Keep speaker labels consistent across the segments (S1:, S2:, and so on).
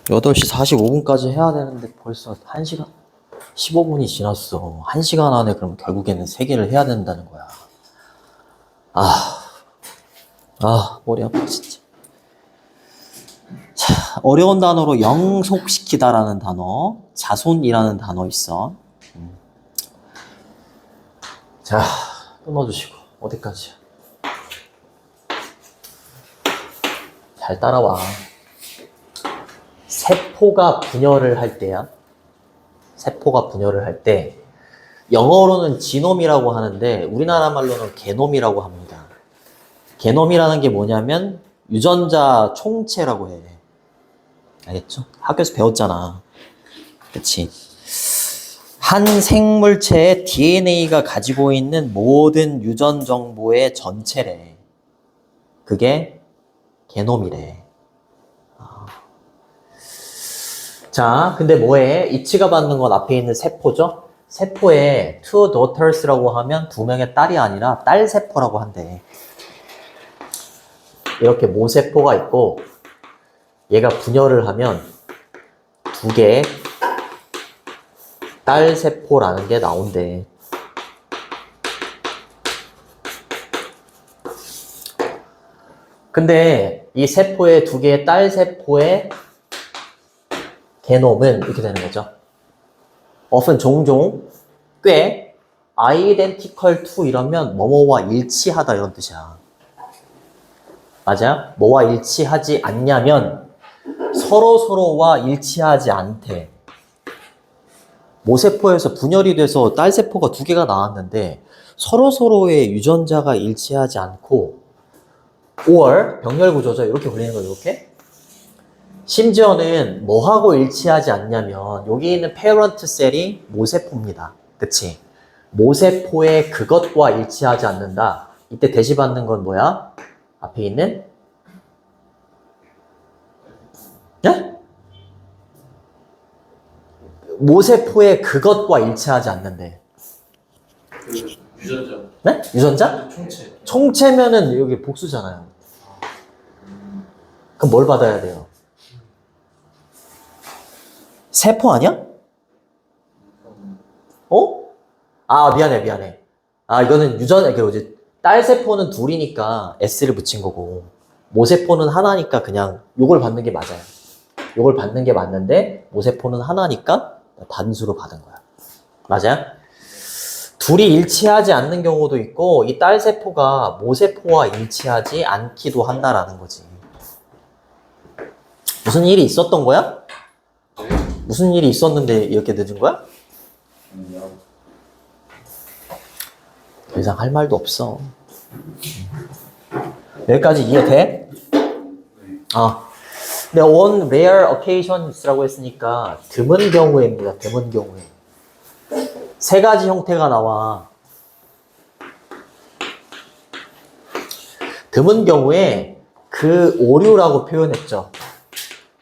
S1: 8시 45분까지 해야 되는데 벌써 1시간 15분이 지났어. 1시간 안에 그럼 결국에는 3개를 해야 된다는 거야. 머리 아파 진짜. 자, 어려운 단어로 영속시키다라는 단어, 자손이라는 단어 있어. 자, 끊어주시고 어디까지야? 잘 따라와. 세포가 분열을 할 때야. 세포가 분열을 할 때 영어로는 지놈이라고 하는데 우리나라 말로는 게놈이라고 합니다. 게놈이라는 게 뭐냐면 유전자 총체라고 해. 알겠죠? 학교에서 배웠잖아. 그치? 한 생물체의 DNA가 가지고 있는 모든 유전 정보의 전체래. 그게 게놈이래. 자, 근데 뭐해? 이치가 받는 건 앞에 있는 세포죠? 세포에 two daughters라고 하면 2명의 딸이 아니라 딸 세포라고 한대. 이렇게 모세포가 있고 얘가 분열을 하면 2개의 딸 세포라는 게 나온대. 근데 이 세포의 2개의 딸 세포의 게놈은 이렇게 되는 거죠. often 종종 꽤 identical to 이러면 뭐뭐와 일치하다 이런 뜻이야. 맞아? 뭐와 일치하지 않냐면 서로서로와 일치하지 않대. 모세포에서 분열이 돼서 딸세포가 2개가 나왔는데 서로서로의 유전자가 일치하지 않고 or 병렬구조죠. 이렇게 불리는 거죠. 이렇게. 심지어는 뭐하고 일치하지 않냐면 여기 있는 페어런트 셀이 모세포입니다. 그치? 모세포의 그것과 일치하지 않는다. 이때 대시받는 건 뭐야? 앞에 있는 네? 모세포의 그것과 일치하지 않는데.
S2: 그 유전자.
S1: 네? 유전자?
S2: 총체.
S1: 총체면은 여기 복수잖아요. 그럼 뭘 받아야 돼요? 세포 아니야? 어? 미안해. 이거는 이제 딸 세포는 2이니까 S를 붙인 거고, 모세포는 하나니까 그냥 요걸 받는 게 맞아요. 요걸 받는 게 맞는데, 모세포는 하나니까 단수로 받은 거야. 맞아요? 둘이 일치하지 않는 경우도 있고, 이 딸 세포가 모세포와 일치하지 않기도 한다라는 거지. 무슨 일이 있었던 거야? 무슨 일이 있었는데 이렇게 늦은 거야? 더 이상 할 말도 없어. 여기까지 이해돼? 근데 on rare occasions라고 했으니까 드문 경우에입니다. 드문 경우에. 3가지 형태가 나와. 드문 경우에 그 오류라고 표현했죠.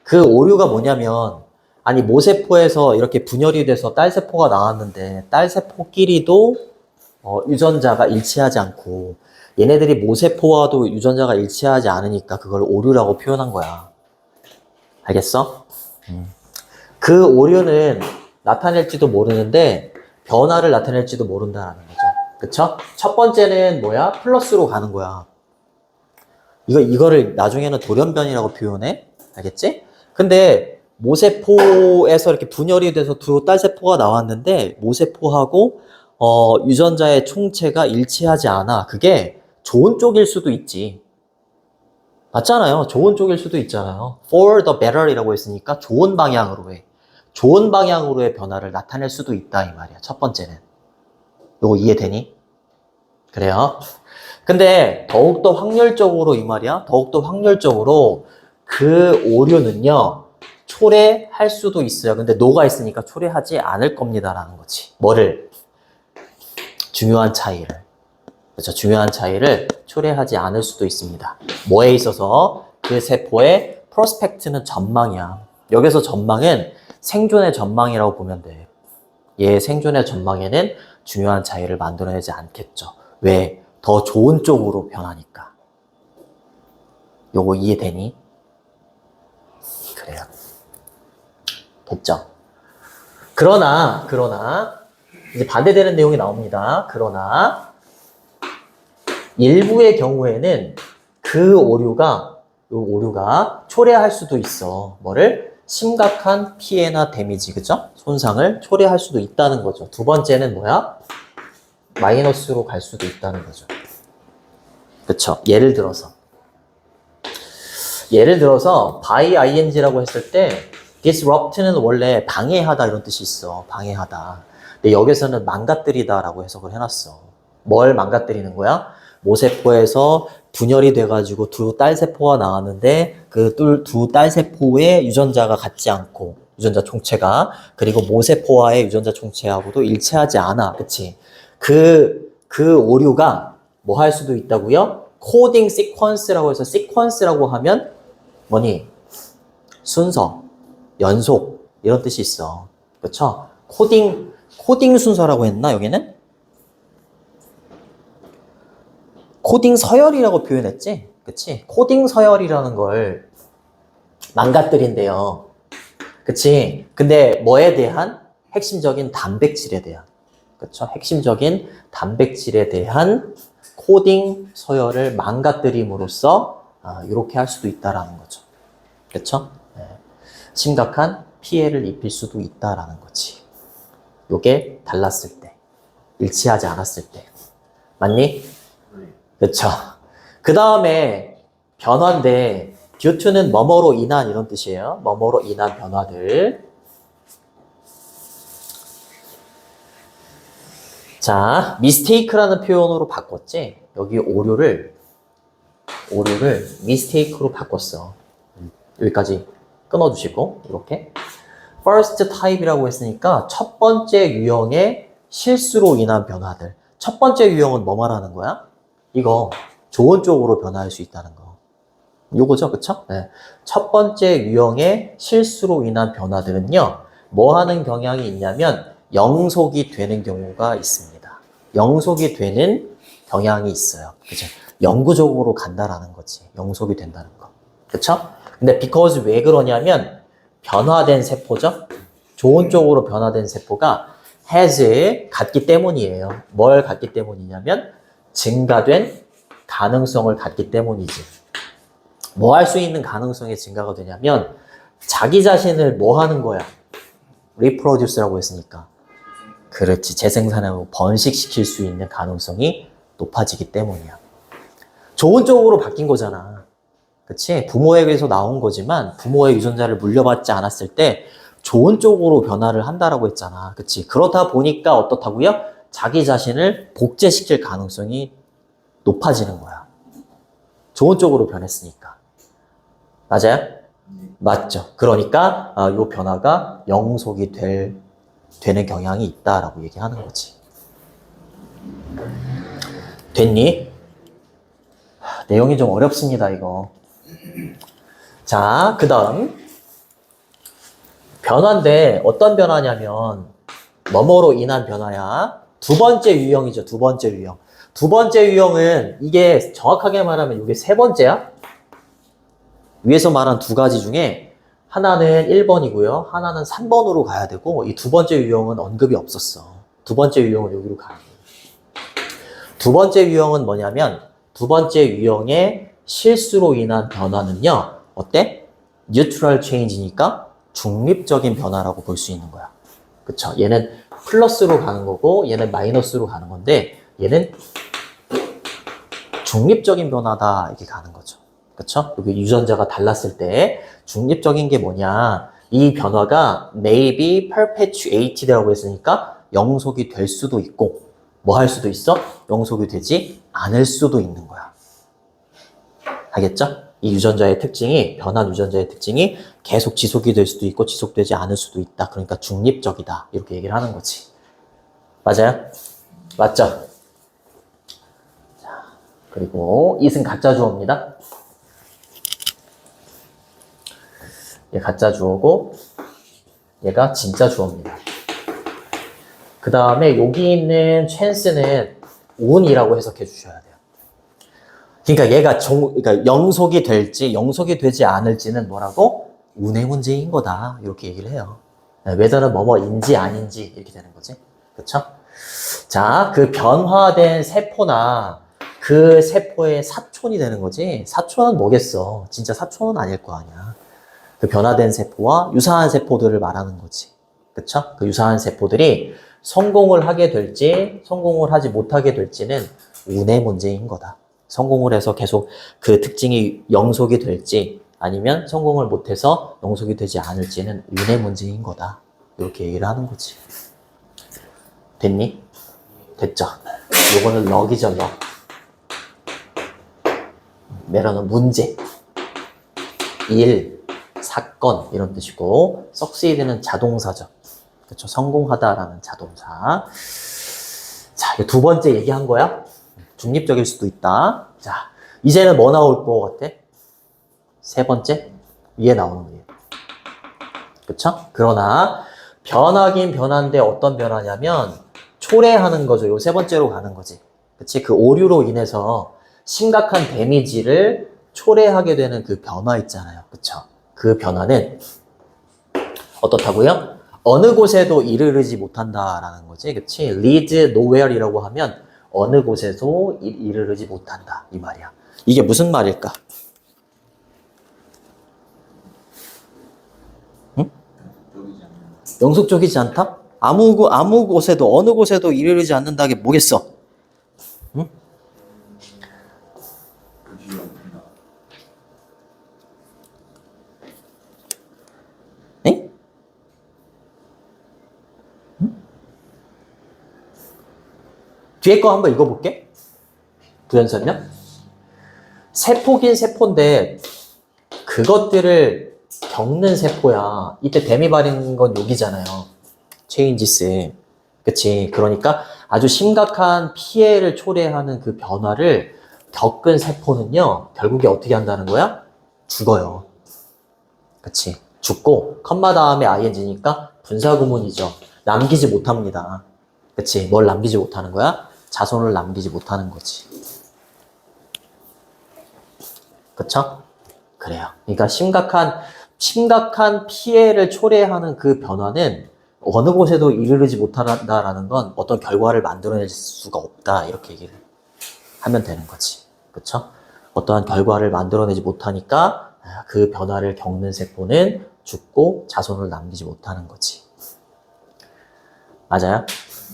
S1: 그 오류가 뭐냐면 모세포에서 이렇게 분열이 돼서 딸세포가 나왔는데 딸세포끼리도 유전자가 일치하지 않고 얘네들이 모세포와도 유전자가 일치하지 않으니까 그걸 오류라고 표현한 거야. 알겠어? 그 오류는 나타낼지도 모르는데 변화를 나타낼지도 모른다는 거죠. 그쵸? 첫 번째는 뭐야? 플러스로 가는 거야. 이거를 나중에는 돌연변이라고 표현해. 알겠지? 근데 모세포에서 이렇게 분열이 돼서 두 딸세포가 나왔는데 모세포하고 유전자의 총체가 일치하지 않아. 그게 좋은 쪽일 수도 있지. 맞잖아요. 좋은 쪽일 수도 있잖아요. For the better이라고 했으니까 좋은 방향으로 해. 좋은 방향으로의 변화를 나타낼 수도 있다 이 말이야. 첫 번째는. 요거 이해되니? 그래요. 근데 더욱더 확률적으로 이 말이야. 더욱더 확률적으로 그 오류는요. 초래할 수도 있어요. 근데 노가 있으니까 초래하지 않을 겁니다라는 거지. 뭐를? 중요한 차이를. 그렇죠. 중요한 차이를 초래하지 않을 수도 있습니다. 뭐에 있어서? 그 세포의 프로스펙트는 전망이야. 여기서 전망은 생존의 전망이라고 보면 돼. 얘 생존의 전망에는 중요한 차이를 만들어내지 않겠죠. 왜? 더 좋은 쪽으로 변하니까. 요거 이해되니? 그래요. 됐죠? 그러나 이제 반대되는 내용이 나옵니다. 그러나 일부의 경우에는 그 오류가 초래할 수도 있어. 뭐를? 심각한 피해나 데미지, 그죠? 손상을 초래할 수도 있다는 거죠. 두 번째는 뭐야? 마이너스로 갈 수도 있다는 거죠. 그쵸? 예를 들어서 by ing라고 했을 때 disrupt는 원래 방해하다 이런 뜻이 있어. 방해하다. 근데 여기서는 망가뜨리다라고 해석을 해놨어. 뭘 망가뜨리는 거야? 모세포에서 분열이 돼가지고 두 딸세포가 나왔는데 그 두 딸세포의 유전자가 같지 않고 유전자 총체가 그리고 모세포와의 유전자 총체하고도 일치하지 않아. 그치? 그 오류가 뭐 할 수도 있다고요? 코딩 시퀀스라고 해서 시퀀스라고 하면 뭐니? 순서, 연속 이런 뜻이 있어. 그렇죠? 코딩 순서라고 했나 여기는? 코딩 서열이라고 표현했지? 그치? 코딩 서열이라는 걸 망가뜨린대요. 그치? 근데 뭐에 대한? 핵심적인 단백질에 대한. 그쵸? 핵심적인 단백질에 대한 코딩 서열을 망가뜨림으로써 이렇게 할 수도 있다라는 거죠. 그쵸? 네. 심각한 피해를 입힐 수도 있다라는 거지. 요게 달랐을 때. 일치하지 않았을 때. 맞니? 그쵸? 그 다음에 변화인데 due to는 뭐뭐로 인한 이런 뜻이에요. 뭐뭐로 인한 변화들. 자, mistake라는 표현으로 바꿨지? 여기 오류를 mistake로 바꿨어. 여기까지 끊어주시고 이렇게 first type이라고 했으니까 첫 번째 유형의 실수로 인한 변화들. 첫 번째 유형은 뭐 말하는 거야? 이거 좋은 쪽으로 변화할 수 있다는 거. 요거죠, 그쵸? 네. 첫 번째 유형의 실수로 인한 변화들은요, 뭐 하는 경향이 있냐면 영속이 되는 경우가 있습니다. 영속이 되는 경향이 있어요. 그죠? 영구적으로 간다라는 거지. 영속이 된다는 거. 그쵸? 근데 because 왜 그러냐면 변화된 세포죠? 좋은 쪽으로 변화된 세포가 has 갖기 때문이에요. 뭘 갖기 때문이냐면 증가된 가능성을 갖기 때문이지. 뭐 할 수 있는 가능성이 증가가 되냐면 자기 자신을 뭐 하는 거야? reproduce라고 했으니까. 그렇지. 재생산하고 번식시킬 수 있는 가능성이 높아지기 때문이야. 좋은 쪽으로 바뀐 거잖아. 그치? 부모에게서 나온 거지만 부모의 유전자를 물려받지 않았을 때 좋은 쪽으로 변화를 한다라고 했잖아. 그치? 그러다 보니까 어떻다고요? 자기 자신을 복제시킬 가능성이 높아지는 거야. 좋은 쪽으로 변했으니까. 맞아요? 맞죠. 그러니까 이 변화가 영속이 되는 경향이 있다라고 얘기하는 거지. 됐니? 내용이 좀 어렵습니다, 이거. 자, 그 다음 변화인데 어떤 변화냐면 뭐뭐로 인한 변화야. 두 번째 유형이죠. 두 번째 유형. 두 번째 유형은 이게 정확하게 말하면 이게 세 번째야. 위에서 말한 두 가지 중에 하나는 1번이고요. 하나는 3번으로 가야 되고 이 두 번째 유형은 언급이 없었어. 두 번째 유형은 여기로 가야 돼. 두 번째 유형은 뭐냐면 두 번째 유형의 실수로 인한 변화는요. 어때? 뉴트럴 체인지니까 중립적인 변화라고 볼 수 있는 거야. 그쵸? 얘는 플러스로 가는 거고 얘는 마이너스로 가는 건데 얘는 중립적인 변화다 이렇게 가는 거죠. 그쵸? 여기 유전자가 달랐을 때 중립적인 게 뭐냐? 이 변화가 maybe perpetuated라고 했으니까 영속이 될 수도 있고 뭐 할 수도 있어? 영속이 되지 않을 수도 있는 거야. 알겠죠? 이 유전자의 특징이 변한 유전자의 특징이 계속 지속이 될 수도 있고 지속되지 않을 수도 있다. 그러니까 중립적이다. 이렇게 얘기를 하는 거지. 맞아요? 맞죠? 자, 그리고 it은 가짜 주어입니다. 얘 가짜 주어고 얘가 진짜 주어입니다. 그 다음에 여기 있는 chance는 운이라고 해석해 주셔야 돼요. 그러니까 얘가 그러니까 영속이 될지 영속이 되지 않을지는 뭐라고? 운의 문제인 거다. 이렇게 얘기를 해요. whether는 뭐뭐인지 아닌지 이렇게 되는 거지. 그쵸? 자, 그 변화된 세포나 그 세포의 사촌이 되는 거지. 사촌은 뭐겠어? 진짜 사촌은 아닐 거 아니야. 그 변화된 세포와 유사한 세포들을 말하는 거지. 그쵸? 그 유사한 세포들이 성공을 하게 될지 성공을 하지 못하게 될지는 운의 문제인 거다. 성공을 해서 계속 그 특징이 영속이 될지 아니면 성공을 못해서 영속이 되지 않을지는 운의 문제인 거다. 이렇게 얘기를 하는 거지. 됐니? 됐죠? 요거는 럭이죠, 럭. 메러는 문제, 일, 사건 이런 뜻이고 succeed는 자동사죠. 그렇죠? 성공하다라는 자동사. 자, 이거 두 번째 얘기한 거야. 중립적일 수도 있다. 자, 이제는 뭐 나올 것 같아? 세 번째? 위에 나오는 거예요. 그쵸? 그러나 변하긴 변한데 어떤 변화냐면 초래하는 거죠. 요 세 번째로 가는 거지. 그치? 그 오류로 인해서 심각한 데미지를 초래하게 되는 그 변화 있잖아요. 그쵸? 그 변화는 어떻다고요? 어느 곳에도 이르르지 못한다라는 거지. 그치? lead nowhere이라고 하면 어느 곳에도 이르르지 못한다. 이 말이야. 이게 무슨 말일까? 응? 영속적이지 않다? 아무 곳에도, 어느 곳에도 이르르지 않는다는 게 뭐겠어? 응? 응? 응? 뒤에 거 한번 읽어볼게. 부연 설명. 세포긴 세포인데 그것들을 겪는 세포야. 이때 데미 발인 건 여기잖아요. 체인지스. 그치? 그러니까 아주 심각한 피해를 초래하는 그 변화를 겪은 세포는요, 결국에 어떻게 한다는 거야? 죽어요. 그치? 죽고, 컴마 다음에 ing니까 분사구문이죠. 남기지 못합니다. 그치? 뭘 남기지 못하는 거야? 자손을 남기지 못하는 거지. 그쵸? 그래요. 그러니까 심각한 피해를 초래하는 그 변화는 어느 곳에도 이르르지 못한다라는 건 어떤 결과를 만들어낼 수가 없다. 이렇게 얘기를 하면 되는 거지. 그쵸? 어떠한 결과를 만들어내지 못하니까 그 변화를 겪는 세포는 죽고 자손을 남기지 못하는 거지. 맞아요?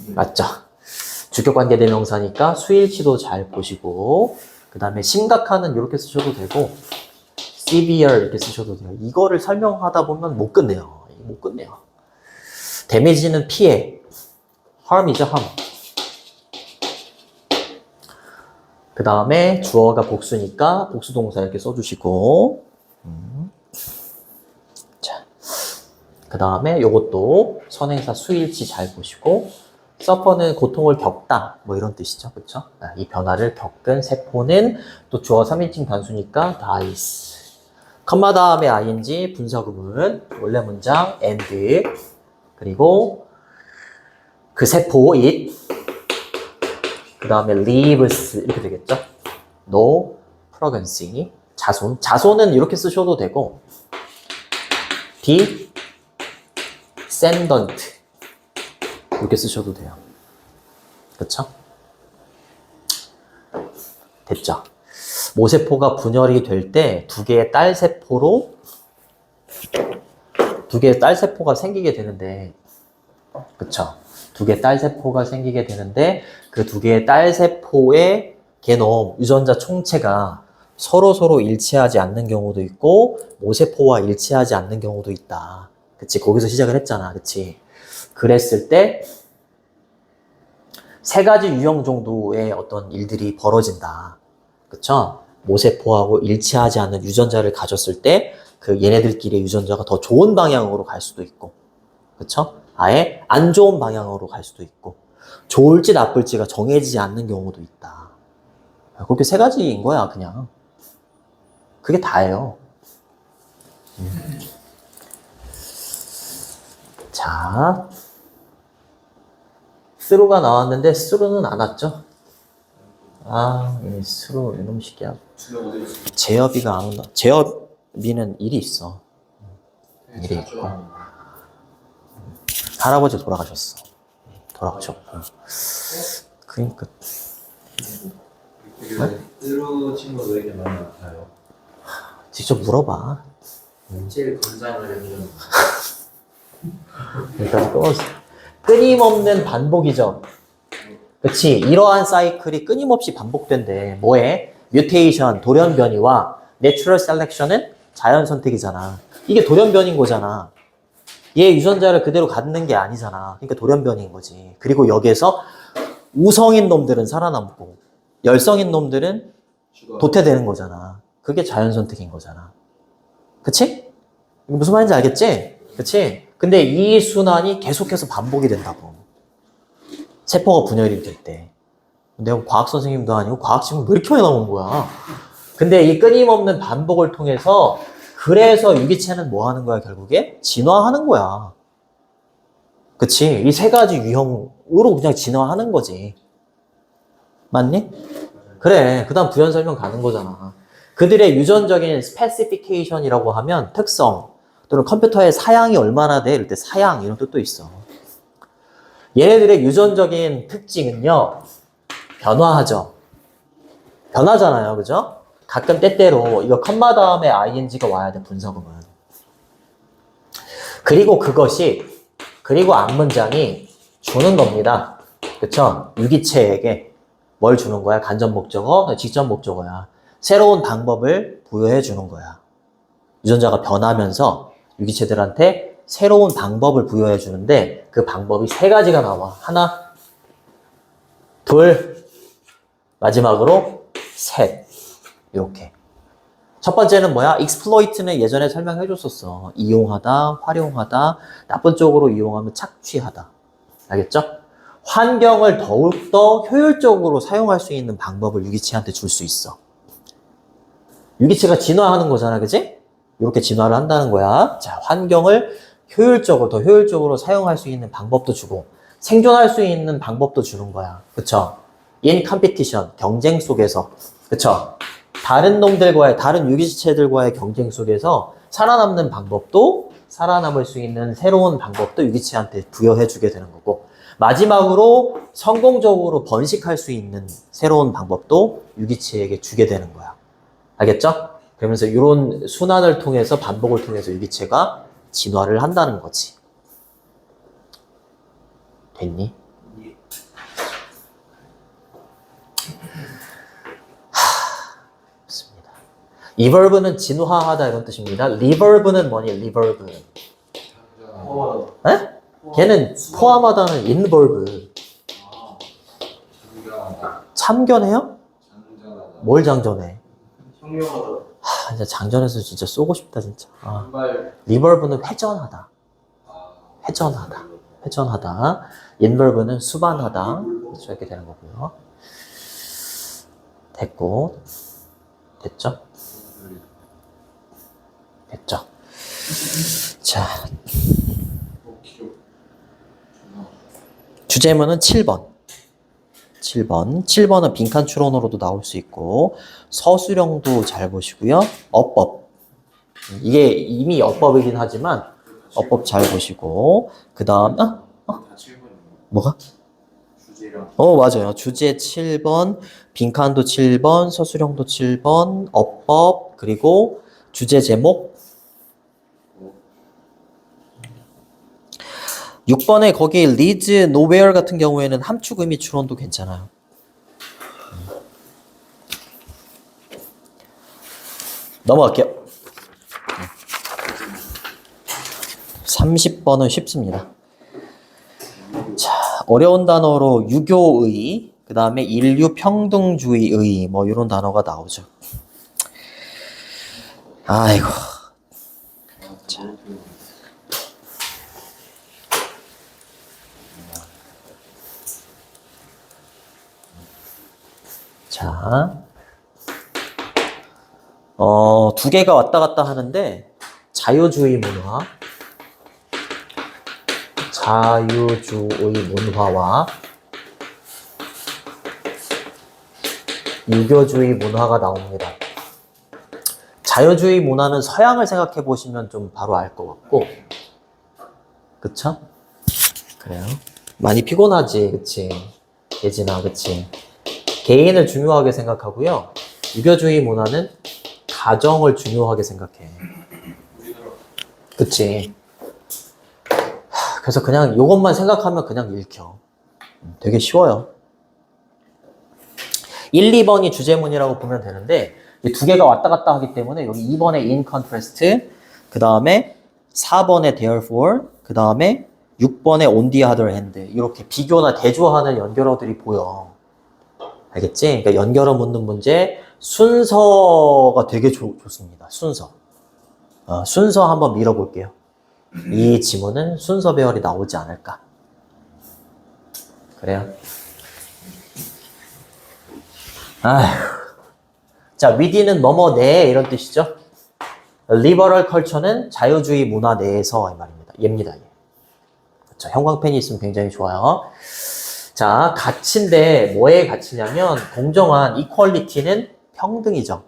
S1: 맞죠? 주격관계 대명사니까 수일치도 잘 보시고, 그 다음에 심각한은 이렇게 쓰셔도 되고, severe 이렇게 쓰셔도 돼요. 이거를 설명하다 보면 못 끝내요. 못 끝내요. 데미지는 피해, harm이죠, harm. 그 다음에 주어가 복수니까 복수동사 이렇게 써주시고, 자, 그 다음에 요것도 선행사 수일치 잘 보시고, suffer는 고통을 겪다, 뭐 이런 뜻이죠, 그쵸? 이 변화를 겪은 세포는 또 주어 3인칭 단수니까 dies. 컴마 다음에 ing, 분사구문, 원래 문장 and, 그리고 그 세포 it, 그 다음에 lives 이렇게 되겠죠? no pregnancy, 자손은 이렇게 쓰셔도 되고 descendant 이렇게 쓰셔도 돼요. 그쵸? 됐죠? 모세포가 분열이 될 때 두 개의 딸 세포가 생기게 되는데, 그쵸? 두 개의 딸 세포가 생기게 되는데 그 두 개의 딸 세포의 게놈, 유전자 총체가 서로 일치하지 않는 경우도 있고 모세포와 일치하지 않는 경우도 있다. 그치? 거기서 시작을 했잖아. 그치? 그랬을 때 세 가지 유형 정도의 어떤 일들이 벌어진다. 그쵸? 모세포하고 일치하지 않는 유전자를 가졌을 때 그 얘네들끼리의 유전자가 더 좋은 방향으로 갈 수도 있고, 그쵸? 아예 안 좋은 방향으로 갈 수도 있고, 좋을지 나쁠지가 정해지지 않는 경우도 있다. 그렇게 세 가지인 거야, 그냥. 그게 다예요. 자, 스루가 나왔는데 스루는 안 왔죠? 아, 이 스루 이놈 새끼야. 제어비가 안 온다. 제어비는 일이 있어. 일이 있고. 할아버지 돌아가셨어. 돌아가셨고. 그러니까
S2: 되게 뜨루 친구도 되게 많이 나타요.
S1: 직접 물어봐.
S2: 제일 건장을 해보는.
S1: 그러니까 또 끊임없는 반복이죠. 그치? 이러한 사이클이 끊임없이 반복된대. 뭐해? 뮤테이션, 돌연변이와 내추럴 셀렉션은 자연 선택이잖아. 이게 돌연변인 거잖아. 얘 유전자를 그대로 갖는 게 아니잖아. 그러니까 돌연변인 거지. 그리고 여기에서 우성인 놈들은 살아남고 열성인 놈들은 도태되는 거잖아. 그게 자연 선택인 거잖아. 그치? 이거 무슨 말인지 알겠지? 그치? 근데 이 순환이 계속해서 반복이 된다고. 세포가 분열이 될 때. 내가 과학 선생님도 아니고 과학 지금 왜 이렇게 많이 나온 거야? 근데 이 끊임없는 반복을 통해서 그래서 유기체는 뭐 하는 거야, 결국에? 진화하는 거야. 그치? 이 세 가지 유형으로 그냥 진화하는 거지. 맞니? 그래. 그 다음 부연 설명 가는 거잖아. 그들의 유전적인 스페시피케이션이라고 하면 특성 또는 컴퓨터의 사양이 얼마나 돼? 이럴 때 사양 이런 뜻도 있어. 얘네들의 유전적인 특징은요. 변화하죠. 변하잖아요. 그죠? 가끔 때때로 이거 컴마 다음에 ing가 와야 돼. 분석음은. 그리고 그리고 앞문장이 주는 겁니다. 그쵸? 유기체에게 뭘 주는 거야? 간접 목적어, 직접 목적어야. 새로운 방법을 부여해 주는 거야. 유전자가 변하면서 유기체들한테 새로운 방법을 부여해 주는데 그 방법이 세 가지가 나와. 하나, 둘, 마지막으로 셋. 이렇게. 첫 번째는 뭐야? exploit는 예전에 설명해 줬었어. 이용하다, 활용하다, 나쁜 쪽으로 이용하면 착취하다. 알겠죠? 환경을 더욱더 효율적으로 사용할 수 있는 방법을 유기체한테 줄 수 있어. 유기체가 진화하는 거잖아, 그치? 이렇게 진화를 한다는 거야. 자, 환경을 더 효율적으로 사용할 수 있는 방법도 주고, 생존할 수 있는 방법도 주는 거야. 그쵸? in competition, 경쟁 속에서. 그쵸? 다른 유기체들과의 경쟁 속에서 살아남는 방법도, 살아남을 수 있는 새로운 방법도 유기체한테 부여해주게 되는 거고, 마지막으로 성공적으로 번식할 수 있는 새로운 방법도 유기체에게 주게 되는 거야. 알겠죠? 그러면서 이런 순환을 통해서 반복을 통해서 유기체가 진화를 한다는 거지. 됐니? 좋습니다. 이버브는 진화하다 이런 뜻입니다. 리버브는 뭐니? 리버브. 에? 걔는 포함하다는 인버브. 참견해요? 뭘 장전해?
S2: 혁명하다.
S1: 진짜 장전해서 진짜 쏘고 싶다 진짜. 리버브는 회전하다. 회전하다. 인버브는 수반하다. 이렇게 되는 거고요. 됐고. 됐죠? 자. 주제문은 7번. 7번은 빈칸 추론으로도 나올 수 있고 서술형도 잘 보시고요. 어법. 이게 이미 어법이긴 하지만 어법 잘 보시고 그 다음 뭐가?
S2: 주제랑.
S1: 맞아요. 주제 7번, 빈칸도 7번, 서술형도 7번, 어법, 그리고 주제 제목 6번에 거기 리즈 노웨어 같은 경우에는 함축 의미 추론도 괜찮아요. 넘어갈게요. 30번은 쉽습니다. 자, 어려운 단어로 유교의, 그 다음에 인류평등주의의 뭐 이런 단어가 나오죠. 아이고. 자, 두 개가 왔다 갔다 하는데 자유주의 문화와 유교주의 문화가 나옵니다. 자유주의 문화는 서양을 생각해 보시면 좀 바로 알 것 같고, 그쵸? 그래요. 많이 피곤하지, 그치? 예진아, 그치? 개인을 중요하게 생각하고요. 유교주의 문화는 가정을 중요하게 생각해. 그치? 그래서 그냥 이것만 생각하면 그냥 읽혀. 되게 쉬워요. 1, 2번이 주제문이라고 보면 되는데 이 두 개가 왔다 갔다 하기 때문에 여기 2번에 in contrast, 그 다음에 4번에 therefore, 그 다음에 6번에 on the other hand 이렇게 비교나 대조하는 연결어들이 보여. 알겠지? 그러니까 연결어 묻는 문제 순서가 되게 좋습니다. 순서. 순서 한번 밀어볼게요. 이 지문은 순서 배열이 나오지 않을까? 그래요? 아휴. 자, within은 뭐뭐 내 이런 뜻이죠. liberal culture는 자유주의 문화 내에서 이 말입니다. 얘입니다. 얘. 그렇죠. 형광펜이 있으면 굉장히 좋아요. 자, 가치인데 뭐의 가치냐면 공정한 equality는 평등이죠.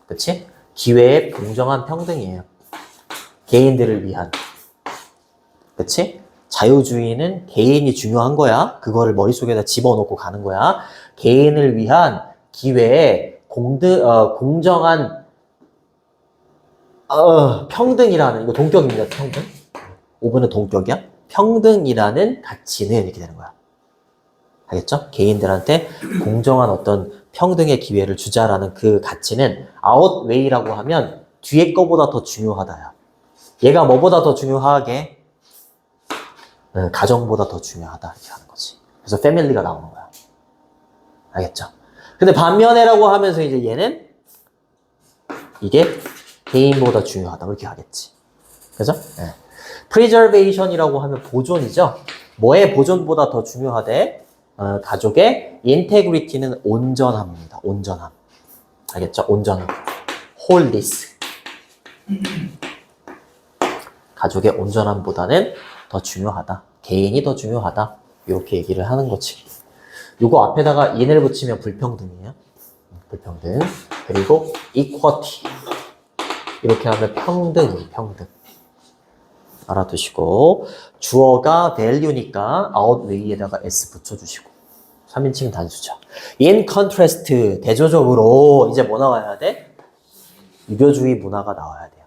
S1: 그치? 기회의 공정한 평등이에요. 개인들을 위한. 그치? 자유주의는 개인이 중요한 거야. 그거를 머릿속에다 집어넣고 가는 거야. 개인을 위한 기회의 공정한 평등이라는, 이거 동격입니다. 평등. 5번은 동격이야. 평등이라는 가치는 이렇게 되는 거야. 알겠죠? 개인들한테 공정한 어떤 평등의 기회를 주자라는 그 가치는 outweigh라고 하면 뒤에 거보다 더 중요하다야. 얘가 뭐보다 더 중요하게? 가정보다 더 중요하다 이렇게 하는 거지. 그래서 패밀리가 나오는 거야. 알겠죠? 근데 반면에라고 하면서 이제 얘는 이게 개인보다 중요하다 이렇게 하겠지. 그죠? 네. preservation이라고 하면 보존이죠. 뭐의 보존보다 더 중요하대? 가족의 integrity는 온전함입니다. 온전함. 알겠죠? 온전함. wholeness. 가족의 온전함보다는 더 중요하다. 개인이 더 중요하다. 이렇게 얘기를 하는 거지. 요거 앞에다가 in을 붙이면 불평등이에요. 불평등. 그리고 equality. 이렇게 하면 평등. 알아두시고 주어가 value니까 outweigh에다가 s 붙여주시고 3인칭 단수죠. in contrast 대조적으로 이제 뭐 나와야 돼? 유교주의 문화가 나와야 돼요.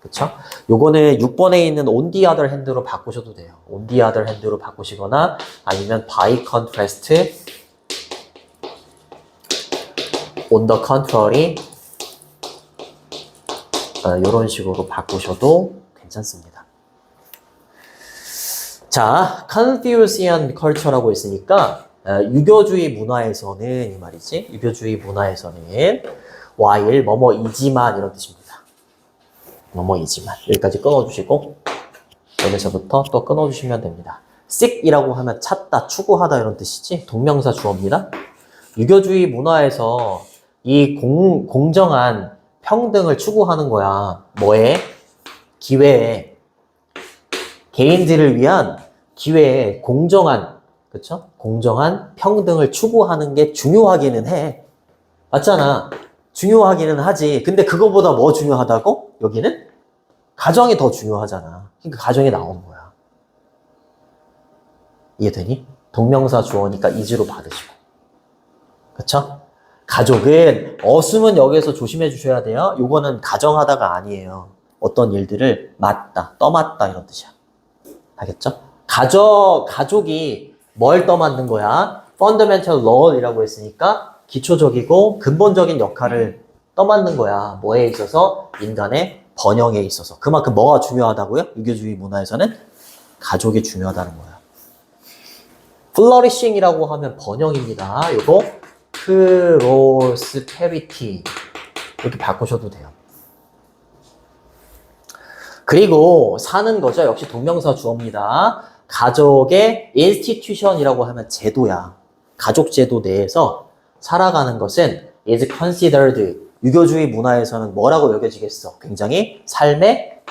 S1: 그쵸? 요거는 6번에 있는 on the other hand로 바꾸셔도 돼요. on the other hand로 바꾸시거나 아니면 by contrast, on the contrary 이런 식으로 바꾸셔도 괜찮습니다. 자, Confucian culture라고 있으니까 유교주의 문화에서는 이 말이지. 유교주의 문화에서는 while 뭐뭐이지만 이런 뜻입니다. 뭐뭐이지만 여기까지 끊어주시고 여기서부터 또 끊어주시면 됩니다. seek이라고 하면 찾다, 추구하다 이런 뜻이지. 동명사 주어입니다. 유교주의 문화에서 이 공정한 평등을 추구하는 거야. 뭐에? 기회에. 개인들을 위한 기회에 공정한, 그쵸? 공정한 평등을 추구하는 게 중요하기는 해. 맞잖아. 중요하기는 하지. 근데 그거보다 뭐 중요하다고? 여기는? 가정이 더 중요하잖아. 그러니까 가정이 나오는 거야. 이해되니? 동명사 주어니까 is로 받으시고. 그쵸? 가족은, 어순은 여기서 조심해 주셔야 돼요. 요거는 가정하다가 아니에요. 어떤 일들을 맡다, 떠맡다 이런 뜻이야. 알겠죠? 가족이 뭘 떠맡는 거야? fundamental role이라고 했으니까 기초적이고 근본적인 역할을 떠맡는 거야. 뭐에 있어서? 인간의 번영에 있어서. 그만큼 뭐가 중요하다고요? 유교주의 문화에서는 가족이 중요하다는 거야. flourishing이라고 하면 번영입니다. 요거 prosperity 이렇게 바꾸셔도 돼요. 그리고 사는 거죠. 역시 동명사 주어입니다. 가족의 institution이라고 하면 제도야. 가족 제도 내에서 살아가는 것은 is considered. 유교주의 문화에서는 뭐라고 여겨지겠어? 굉장히 삶의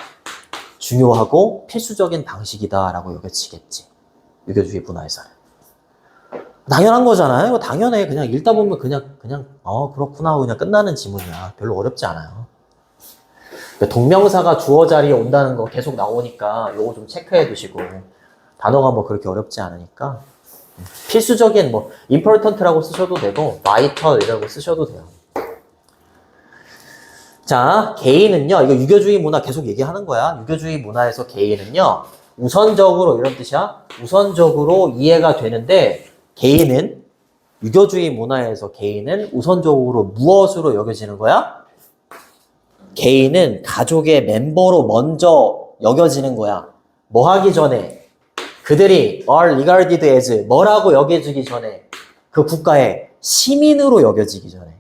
S1: 중요하고 필수적인 방식이다라고 여겨지겠지. 유교주의 문화에서는. 당연한 거잖아요. 이거 당연해. 그냥 읽다 보면 그냥 그렇구나 하고 그냥 끝나는 지문이야. 별로 어렵지 않아요. 동명사가 주어 자리에 온다는 거 계속 나오니까 요거 좀 체크해 두시고 단어가 뭐 그렇게 어렵지 않으니까 필수적인 뭐 important라고 쓰셔도 되고 vital이라고 쓰셔도 돼요. 자, 개인은요. 이거 유교주의 문화 계속 얘기하는 거야. 유교주의 문화에서 개인은요. 우선적으로 이런 뜻이야. 우선적으로 이해가 되는데 개인은 유교주의 문화에서 개인은 우선적으로 무엇으로 여겨지는 거야? 개인은 가족의 멤버로 먼저 여겨지는 거야. 뭐 하기 전에? 그들이 are regarded as 뭐라고 여겨지기 전에? 그 국가의 시민으로 여겨지기 전에.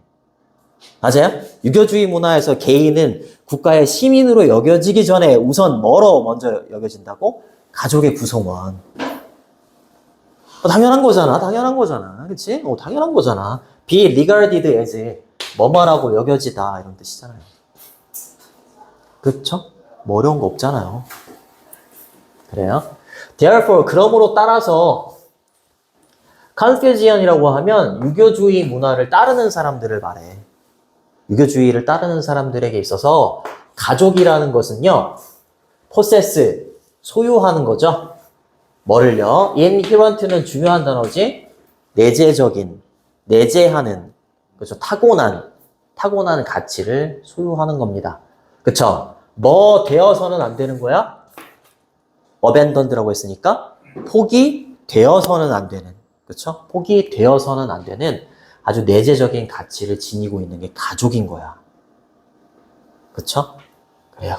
S1: 맞아요? 유교주의 문화에서 개인은 국가의 시민으로 여겨지기 전에 우선 뭐로 먼저 여겨진다고? 가족의 구성원. 당연한 거잖아. 당연한 거잖아. 그치? 당연한 거잖아. be regarded as 뭐뭐라고 여겨지다 이런 뜻이잖아요. 그렇죠? 뭐 어려운 거 없잖아요. 그래요? Therefore, 그러므로 따라서 컨퓨지언이라고 하면 유교주의 문화를 따르는 사람들을 말해. 유교주의를 따르는 사람들에게 있어서 가족이라는 것은요. possess, 소유하는 거죠. 뭐를요? inherent는 중요한 단어지. 내재적인, 내재하는, 그렇죠? 타고난 가치를 소유하는 겁니다. 그쵸? 뭐 되어서는 안 되는 거야? abandoned라고 했으니까 포기 되어서는 안 되는, 그쵸? 포기 되어서는 안 되는 아주 내재적인 가치를 지니고 있는 게 가족인 거야. 그쵸? 그래요.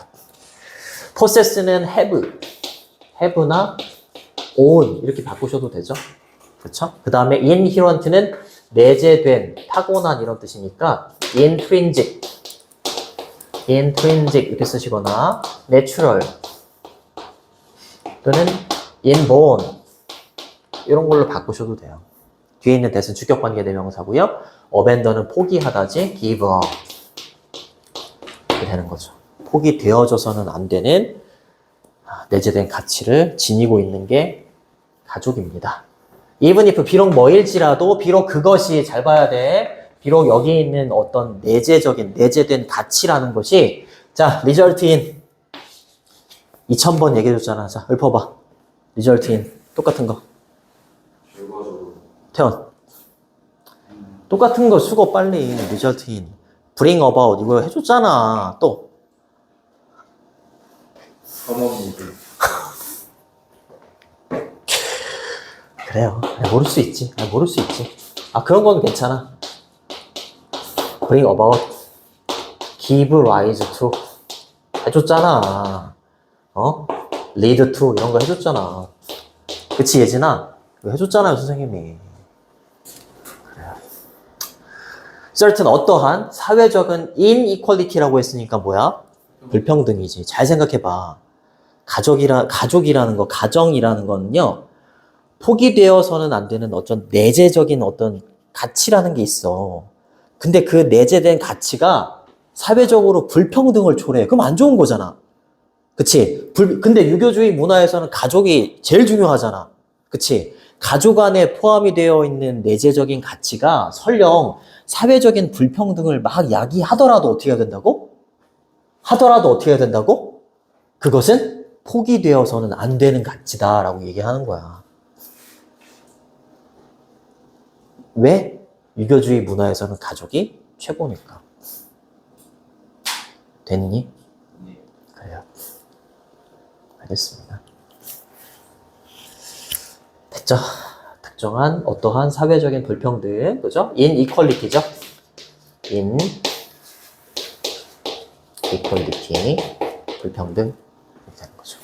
S1: possess는 have나 own 이렇게 바꾸셔도 되죠. 그쵸? 그 다음에 inherent는 내재된, 타고난 이런 뜻이니까 intrinsic 이렇게 쓰시거나 natural 또는 inborn 이런 걸로 바꾸셔도 돼요. 뒤에 있는 that은 주격관계 대명사고요. abandon은 포기하다지 give up 이렇게 되는 거죠. 포기되어져서는 안 되는 내재된 가치를 지니고 있는 게 가족입니다. even if 비록 뭐일지라도 비록 그것이 잘 봐야 돼. 비록 여기 있는 어떤 내재된 가치라는 것이 자, result in 2000번 얘기해줬잖아. 자, 읊어봐. result in 똑같은 거.
S2: 결과적으로
S1: 태연. 똑같은 거 수고 빨리. result in. bring about 이거 해줬잖아. 또.
S2: 커먼니드
S1: 그래요. 모를 수 있지. 모를 수 있지. 그런 건 괜찮아. bring about. give rise to. 해줬잖아. lead to 이런 거 해줬잖아. 그치 예진아? 이거 해줬잖아요 선생님이. 그래요. certain 어떠한 사회적인 inequality라고 했으니까 뭐야? 불평등이지. 잘 생각해봐. 가족이라는 거, 가정이라는 거는요. 포기되어서는 안 되는 어떤 내재적인 어떤 가치라는 게 있어. 근데 그 내재된 가치가 사회적으로 불평등을 초래해. 그럼 안 좋은 거잖아. 그치? 근데 유교주의 문화에서는 가족이 제일 중요하잖아. 그치? 가족 안에 포함이 되어 있는 내재적인 가치가 설령 사회적인 불평등을 막 야기하더라도 어떻게 해야 된다고? 그것은 포기되어서는 안 되는 가치다라고 얘기하는 거야. 왜? 유교주의 문화에서는 가족이 최고니까. 됐니?
S2: 네.
S1: 그래요. 알겠습니다. 됐죠? 특정한 어떠한 사회적인 불평등, 그죠? inequality죠? inequality, 불평등 이렇게 되는 거죠.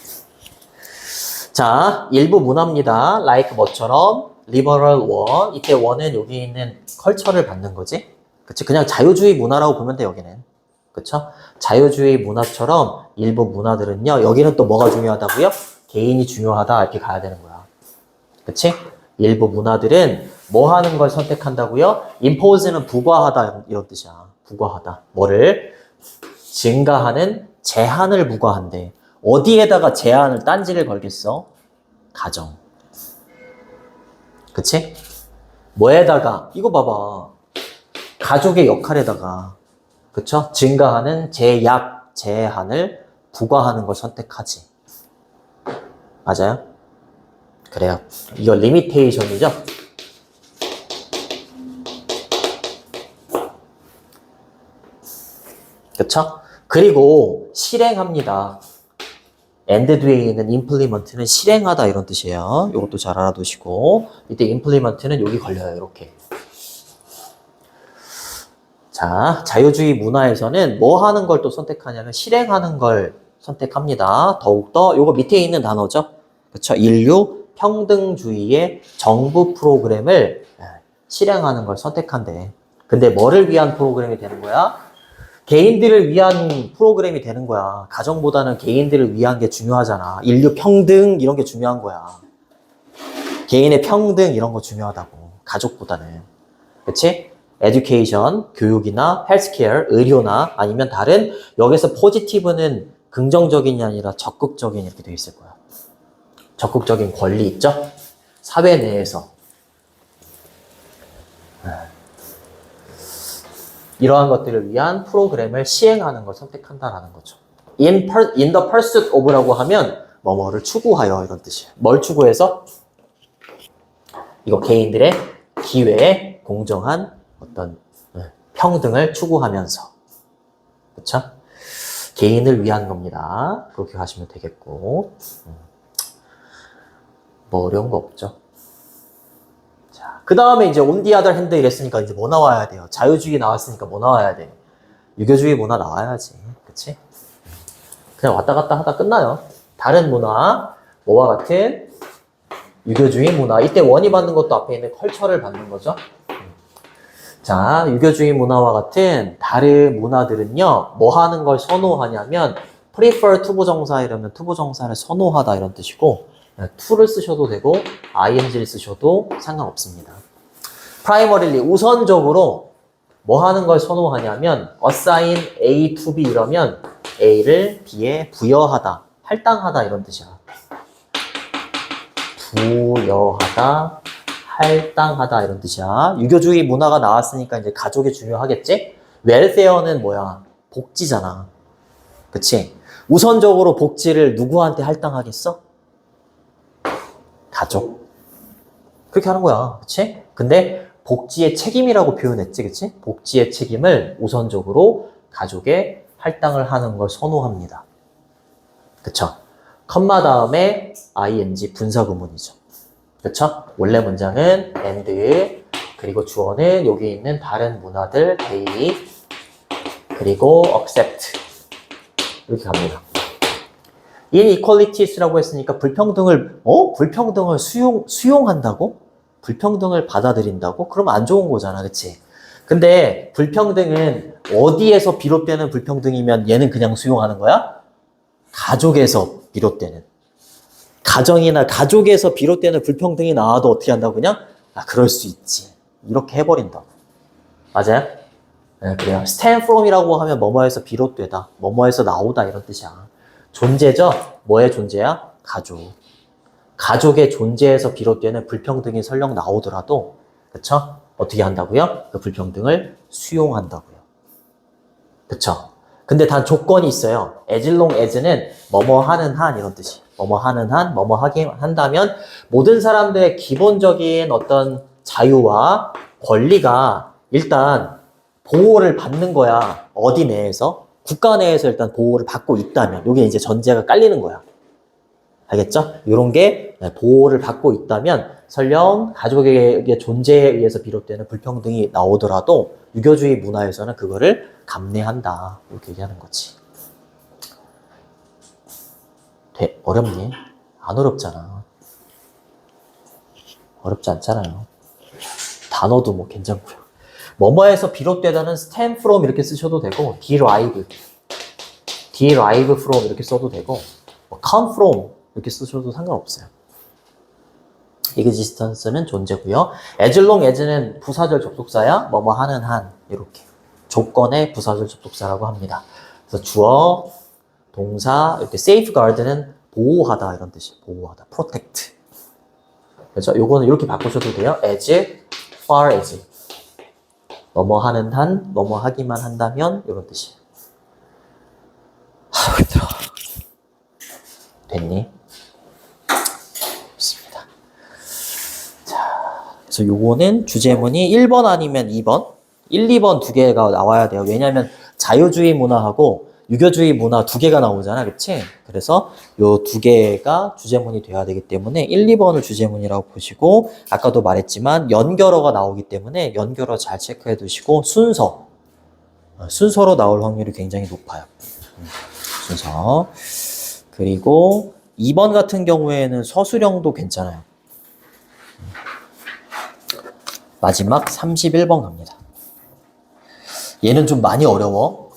S1: 자, 일부 문화입니다. like 뭐처럼 liberal one, 이때 one은 여기 있는 컬처를 받는 거지. 그치? 그냥 자유주의 문화라고 보면 돼 여기는. 그쵸? 자유주의 문화처럼 일부 문화들은요. 여기는 또 뭐가 중요하다고요? 개인이 중요하다 이렇게 가야 되는 거야. 그치? 일부 문화들은 뭐 하는 걸 선택한다고요? impose는 부과하다 이런 뜻이야. 부과하다. 뭐를? 증가하는 제한을 부과한대. 어디에다가 제한을 딴지를 걸겠어? 가정. 그치? 뭐에다가? 이거 봐봐. 가족의 역할에다가. 그쵸? 증가하는 제약. 제한을 부과하는 걸 선택하지. 맞아요? 그래요. 이거 리미테이션이죠? 그쵸? 그리고 실행합니다. and 뒤에 있는 implement는 실행하다 이런 뜻이에요. 이것도 잘 알아두시고 이때 implement는 여기 걸려요. 이렇게. 자, 자유주의 문화에서는 뭐 하는 걸 또 선택하냐면 실행하는 걸 선택합니다. 더욱더 요거 밑에 있는 단어죠. 그쵸? 인류 평등주의의 정부 프로그램을 실행하는 걸 선택한대. 근데 뭐를 위한 프로그램이 되는 거야? 개인들을 위한 프로그램이 되는 거야. 가정보다는 개인들을 위한 게 중요하잖아. 인류 평등 이런 게 중요한 거야. 개인의 평등 이런 거 중요하다고. 가족보다는. 그치? 에듀케이션, 교육이나 헬스케어, 의료나 아니면 다른 여기서 포지티브는 긍정적인이 아니라 적극적인 이렇게 돼 있을 거야. 적극적인 권리 있죠? 사회 내에서. 이러한 것들을 위한 프로그램을 시행하는 걸 선택한다라는 거죠. in the pursuit of라고 하면 뭐뭐를 추구하여 이런 뜻이에요. 뭘 추구해서? 이거 개인들의 기회에 공정한 어떤 평등을 추구하면서. 그쵸? 개인을 위한 겁니다. 그렇게 가시면 되겠고. 뭐 어려운 거 없죠. 자, 그 다음에 이제 on the other hand 이랬으니까 이제 뭐 나와야 돼요? 자유주의 나왔으니까 뭐 나와야 돼? 유교주의 문화 나와야지. 그치? 그냥 왔다 갔다 하다 끝나요. 다른 문화, 뭐와 같은 유교주의 문화. 이때 원이 받는 것도 앞에 있는 컬처를 받는 거죠. 자, 유교주의 문화와 같은 다른 문화들은요, 뭐 하는 걸 선호하냐면, prefer 투부정사 이러면 투부정사를 선호하다 이런 뜻이고, to를 쓰셔도 되고, ing를 쓰셔도 상관없습니다. primarily, 우선적으로 뭐 하는 걸 선호하냐면, assign A to B 이러면 A를 B에 부여하다, 할당하다 이런 뜻이야. 부여하다, 할당하다 이런 뜻이야. 유교주의 문화가 나왔으니까 이제 가족이 중요하겠지? 웰페어는 뭐야? 복지잖아. 그치? 우선적으로 복지를 누구한테 할당하겠어? 가족. 그렇게 하는 거야. 그치? 근데 복지의 책임이라고 표현했지. 그치? 복지의 책임을 우선적으로 가족에 할당을 하는 걸 선호합니다. 그쵸? 컴마 다음에 ing 분사구문이죠. 그쵸? 원래 문장은 and, 그리고 주어는 여기 있는 다른 문화들, they, 그리고 accept. 이렇게 갑니다. inequalities라고 했으니까 불평등을 수용한다고? 불평등을 받아들인다고? 그러면 안 좋은 거잖아. 그치? 근데 불평등은 어디에서 비롯되는 불평등이면 얘는 그냥 수용하는 거야? 가족에서 비롯되는. 가정이나 가족에서 비롯되는 불평등이 나와도 어떻게 한다고 그냥? 아, 그럴 수 있지. 이렇게 해버린다고. 맞아요? 네, 그래요. stem from이라고 하면 뭐뭐에서 비롯되다, 뭐뭐에서 나오다 이런 뜻이야. 존재죠? 뭐의 존재야? 가족. 가족의 존재에서 비롯되는 불평등이 설령 나오더라도, 그쵸? 어떻게 한다고요? 그 불평등을 수용한다고요. 그쵸? 근데 단 조건이 있어요. as long as는 뭐뭐 하는 한 이런 뜻이에요. 뭐뭐 하는 한, 뭐뭐 하게 한다면 모든 사람들의 기본적인 어떤 자유와 권리가 일단 보호를 받는 거야. 어디 내에서? 국가 내에서 일단 보호를 받고 있다면 이게 이제 전제가 깔리는 거야. 알겠죠? 이런 게 보호를 받고 있다면 설령 가족의 존재에 의해서 비롯되는 불평등이 나오더라도 유교주의 문화에서는 그거를 감내한다. 이렇게 얘기하는 거지. 어렵니? 안 어렵잖아. 어렵지 않잖아요. 단어도 뭐 괜찮고요. 뭐뭐에서 비롯되다는 stem from 이렇게 쓰셔도 되고 derive from 이렇게 써도 되고 come from 이렇게 쓰셔도 상관없어요. existence는 존재고요. as long as는 부사절 접속사야. 뭐뭐 하는 한 이렇게 조건의 부사절 접속사라고 합니다. 그래서 주어, 동사, 이렇게 safeguard는 보호하다 이런 뜻이에요. 보호하다, protect. 그렇죠? 요거는 이렇게 바꾸셔도 돼요. as far as 뭐뭐 하는 한, 뭐뭐 하기만 한다면 이런 뜻이에요. 힘들어. 됐니? 좋습니다. 자, 그래서 요거는 주제문이 1번 아니면 2번, 1, 2번 두 개가 나와야 돼요. 왜냐하면 자유주의 문화하고 유교주의 문화 두 개가 나오잖아, 그치? 그래서 요 두 개가 주제문이 돼야 되기 때문에 1, 2번을 주제문이라고 보시고, 아까도 말했지만 연결어가 나오기 때문에 연결어 잘 체크해 두시고, 순서로 나올 확률이 굉장히 높아요. 순서. 그리고 2번 같은 경우에는 서술형도 괜찮아요. 마지막 31번 갑니다. 얘는 좀 많이 어려워.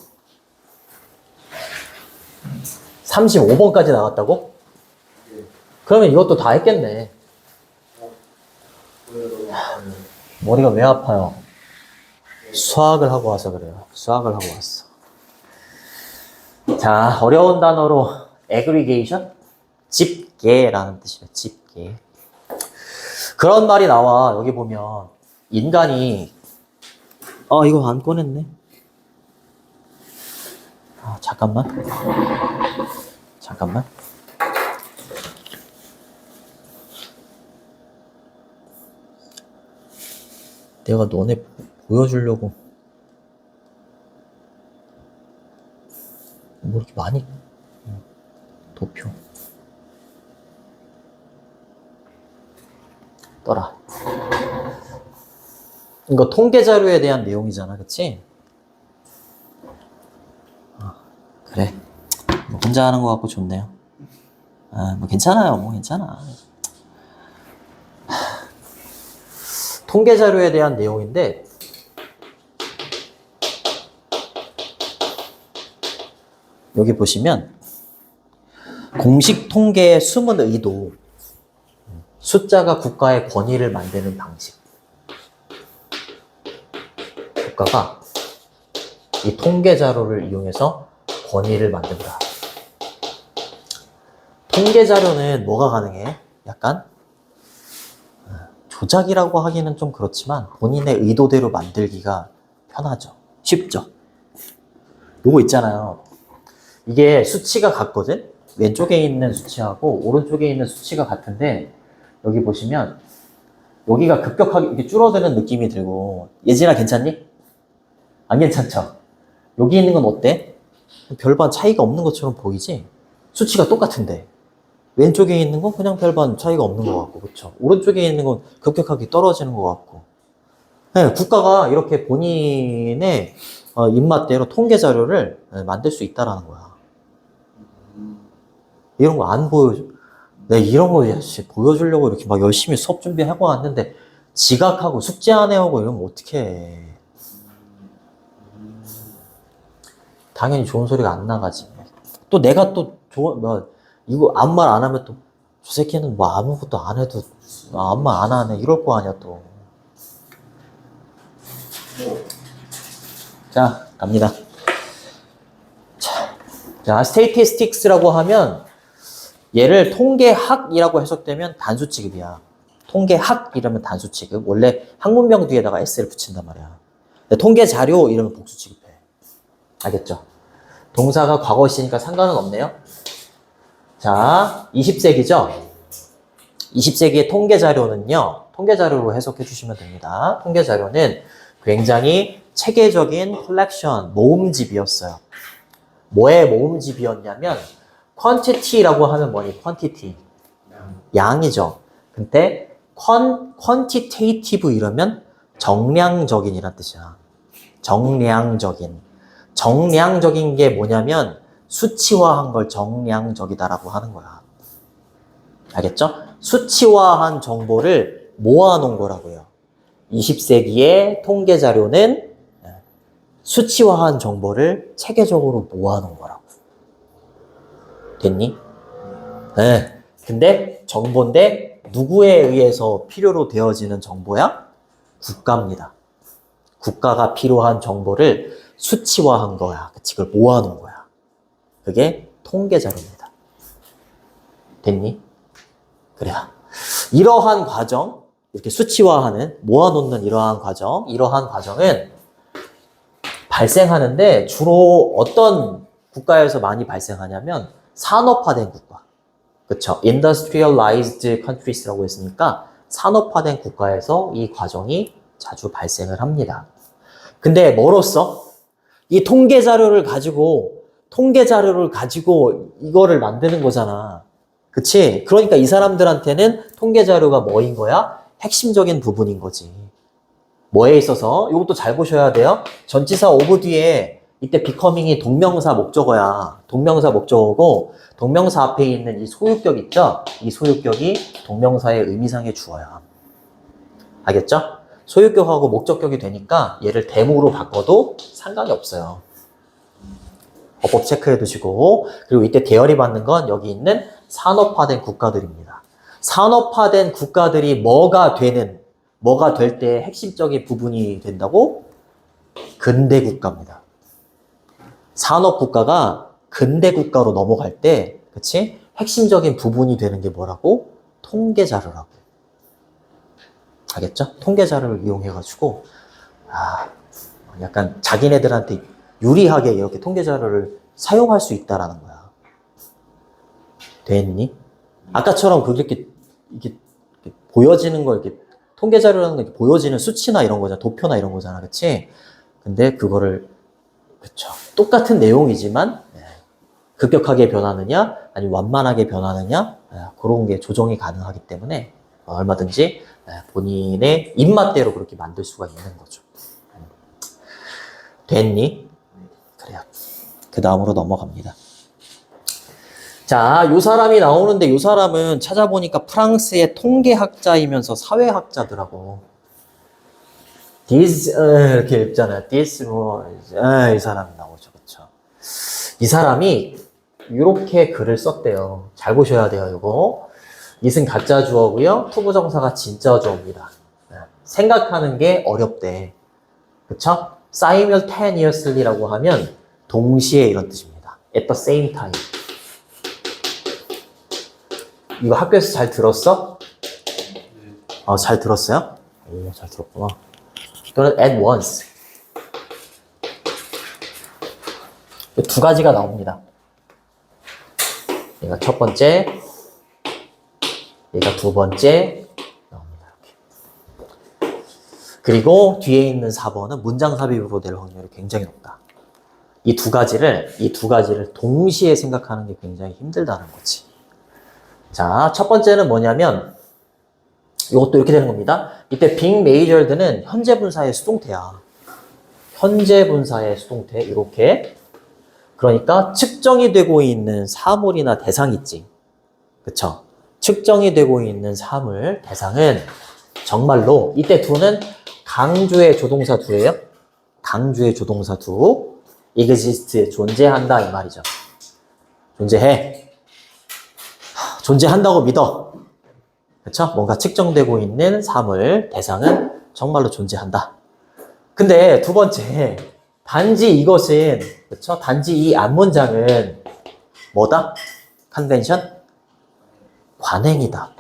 S1: 35번까지 나왔다고? 그러면 이것도 다 했겠네. 머리가 왜 아파요? 수학을 하고 와서 그래요. 수학을 하고 왔어. 자, 어려운 단어로 aggregation? 집계라는 뜻이에요. 집계. 그런 말이 나와. 여기 보면 인간이 이거 안 꺼냈네. 잠깐만. 내가 너네 보여주려고 뭐 이렇게 많이 도표 떠라. 이거 통계 자료에 대한 내용이잖아, 그치? 그래. 뭐 혼자 하는 것 같고 좋네요. 뭐 괜찮아요. 뭐 괜찮아. 통계 자료에 대한 내용인데, 여기 보시면 공식 통계의 숨은 의도, 숫자가 국가의 권위를 만드는 방식. 국가가 이 통계 자료를 이용해서 권위를 만든다. 통계 자료는 뭐가 가능해? 약간 조작이라고 하기는 좀 그렇지만 본인의 의도대로 만들기가 편하죠. 쉽죠. 요거 있잖아요. 이게 수치가 같거든? 왼쪽에 있는 수치하고 오른쪽에 있는 수치가 같은데, 여기 보시면 여기가 급격하게 이렇게 줄어드는 느낌이 들고, 예진아 괜찮니? 안 괜찮죠? 여기 있는 건 어때? 별반 차이가 없는 것처럼 보이지? 수치가 똑같은데 왼쪽에 있는 건 그냥 별반 차이가 없는 것 같고, 그쵸? 오른쪽에 있는 건 급격하게 떨어지는 것 같고. 네, 국가가 이렇게 본인의 입맛대로 통계 자료를 만들 수 있다라는 거야. 이런 거 안 보여줘. 내가 이런 거 보여주려고 이렇게 막 열심히 수업 준비하고 왔는데 지각하고 숙제 안 해오고 이러면 어떡해. 당연히 좋은 소리가 안 나가지. 또 내가 또 이거 아무 말 안 하면 또 저 새끼는 뭐 아무것도 안 해도 아무 말 안 하네 이럴 거 아니야 또. 자, 갑니다. 자, statistics라고 하면 얘를 통계학이라고 해석되면 단수 취급이야. 통계학 이러면 단수 취급. 원래 학문명 뒤에다가 s를 붙인단 말이야. 통계 자료 이러면 복수 취급해. 알겠죠? 동사가 과거시니까 상관은 없네요. 자, 20세기죠? 20세기의 통계 자료는요, 통계 자료로 해석해 주시면 됩니다. 통계 자료는 굉장히 체계적인 컬렉션, 모음집이었어요. 뭐의 모음집이었냐면, quantity라고 하면 뭐니? quantity. 양이죠. 근데 quantitative 이러면 정량적인이란 뜻이야. 정량적인. 정량적인 게 뭐냐면 수치화한 걸 정량적이다라고 하는 거야. 알겠죠? 수치화한 정보를 모아놓은 거라고요. 20세기의 통계 자료는 수치화한 정보를 체계적으로 모아놓은 거라고. 됐니? 네. 근데 정보인데 누구에 의해서 필요로 되어지는 정보야? 국가입니다. 국가가 필요한 정보를 수치화한 거야. 그치? 그걸 모아놓은 거야. 그게 통계 자료입니다. 됐니? 그래. 이러한 과정, 이렇게 수치화하는, 모아놓는 이러한 과정은 발생하는데 주로 어떤 국가에서 많이 발생하냐면 산업화된 국가. 그쵸? Industrialized countries라고 했으니까 산업화된 국가에서 이 과정이 자주 발생을 합니다. 근데 뭐로써? 이 통계 자료를 가지고 이거를 만드는 거잖아. 그치? 그러니까 이 사람들한테는 통계 자료가 뭐인 거야? 핵심적인 부분인 거지. 뭐에 있어서? 이것도 잘 보셔야 돼요. 전치사 오브 뒤에 이때 becoming이 동명사 목적어야. 동명사 목적어고 동명사 앞에 있는 이 소유격 있죠? 이 소유격이 동명사의 의미상의 주어야. 알겠죠? 소유격하고 목적격이 되니까 얘를 대목으로 바꿔도 상관이 없어요. 어법 체크해 두시고, 그리고 이때 대열이 받는 건 여기 있는 산업화된 국가들입니다. 산업화된 국가들이 뭐가 될 때 핵심적인 부분이 된다고? 근대 국가입니다. 산업 국가가 근대 국가로 넘어갈 때, 그치? 핵심적인 부분이 되는 게 뭐라고? 통계 자료라고. 알겠죠? 통계 자료를 이용해가지고, 약간 자기네들한테 유리하게 이렇게 통계 자료를 사용할 수 있다라는 거야. 됐니? 아까처럼 그렇게 이렇게 보여지는 거, 이렇게 통계 자료라는 거 이렇게 보여지는 수치나 이런 거잖아. 도표나 이런 거잖아. 그치? 근데 그거를, 그쵸. 똑같은 내용이지만, 급격하게 변하느냐, 아니면 완만하게 변하느냐, 그런 게 조정이 가능하기 때문에 얼마든지 본인의 입맛대로 그렇게 만들 수가 있는 거죠. 됐니? 그래요. 그 다음으로 넘어갑니다. 자, 요 사람이 나오는데 요 사람은 찾아보니까 프랑스의 통계학자이면서 사회학자더라고. 이렇게 읽잖아요. 이 사람이 나오죠. 그쵸? 이 사람이 이렇게 글을 썼대요. 잘 보셔야 돼요, 이거. it은 가짜 주어고요. 투부정사가 진짜 주어입니다. 생각하는 게 어렵대. 그쵸? simultaneously라고 하면 동시에 이런 뜻입니다. at the same time. 이거 학교에서 잘 들었어? 잘 들었어요? 오, 잘 들었구나. 또는 at once. 두 가지가 나옵니다. 얘가 첫 번째, 얘가 두 번째 나옵니다. 이렇게. 그리고 뒤에 있는 4번은 문장 삽입으로 될 확률이 굉장히 높다. 이 두 가지를 동시에 생각하는 게 굉장히 힘들다는 거지. 자, 첫 번째는 뭐냐면 이것도 이렇게 되는 겁니다. 이때 being majored는 현재 분사의 수동태야. 현재 분사의 수동태 이렇게. 그러니까 측정이 되고 있는 사물이나 대상 있지. 그쵸? 측정이 되고 있는 사물, 대상은 정말로 이때 두는 강주의 조동사 두예요. 강주의 조동사 두. exist, 존재한다 이 말이죠. 존재해. 존재한다고 믿어. 그쵸? 뭔가 측정되고 있는 사물, 대상은 정말로 존재한다. 근데 두 번째, 단지 이것은, 그쵸? 단지 이 앞문장은 뭐다? 컨벤션? 관행이다.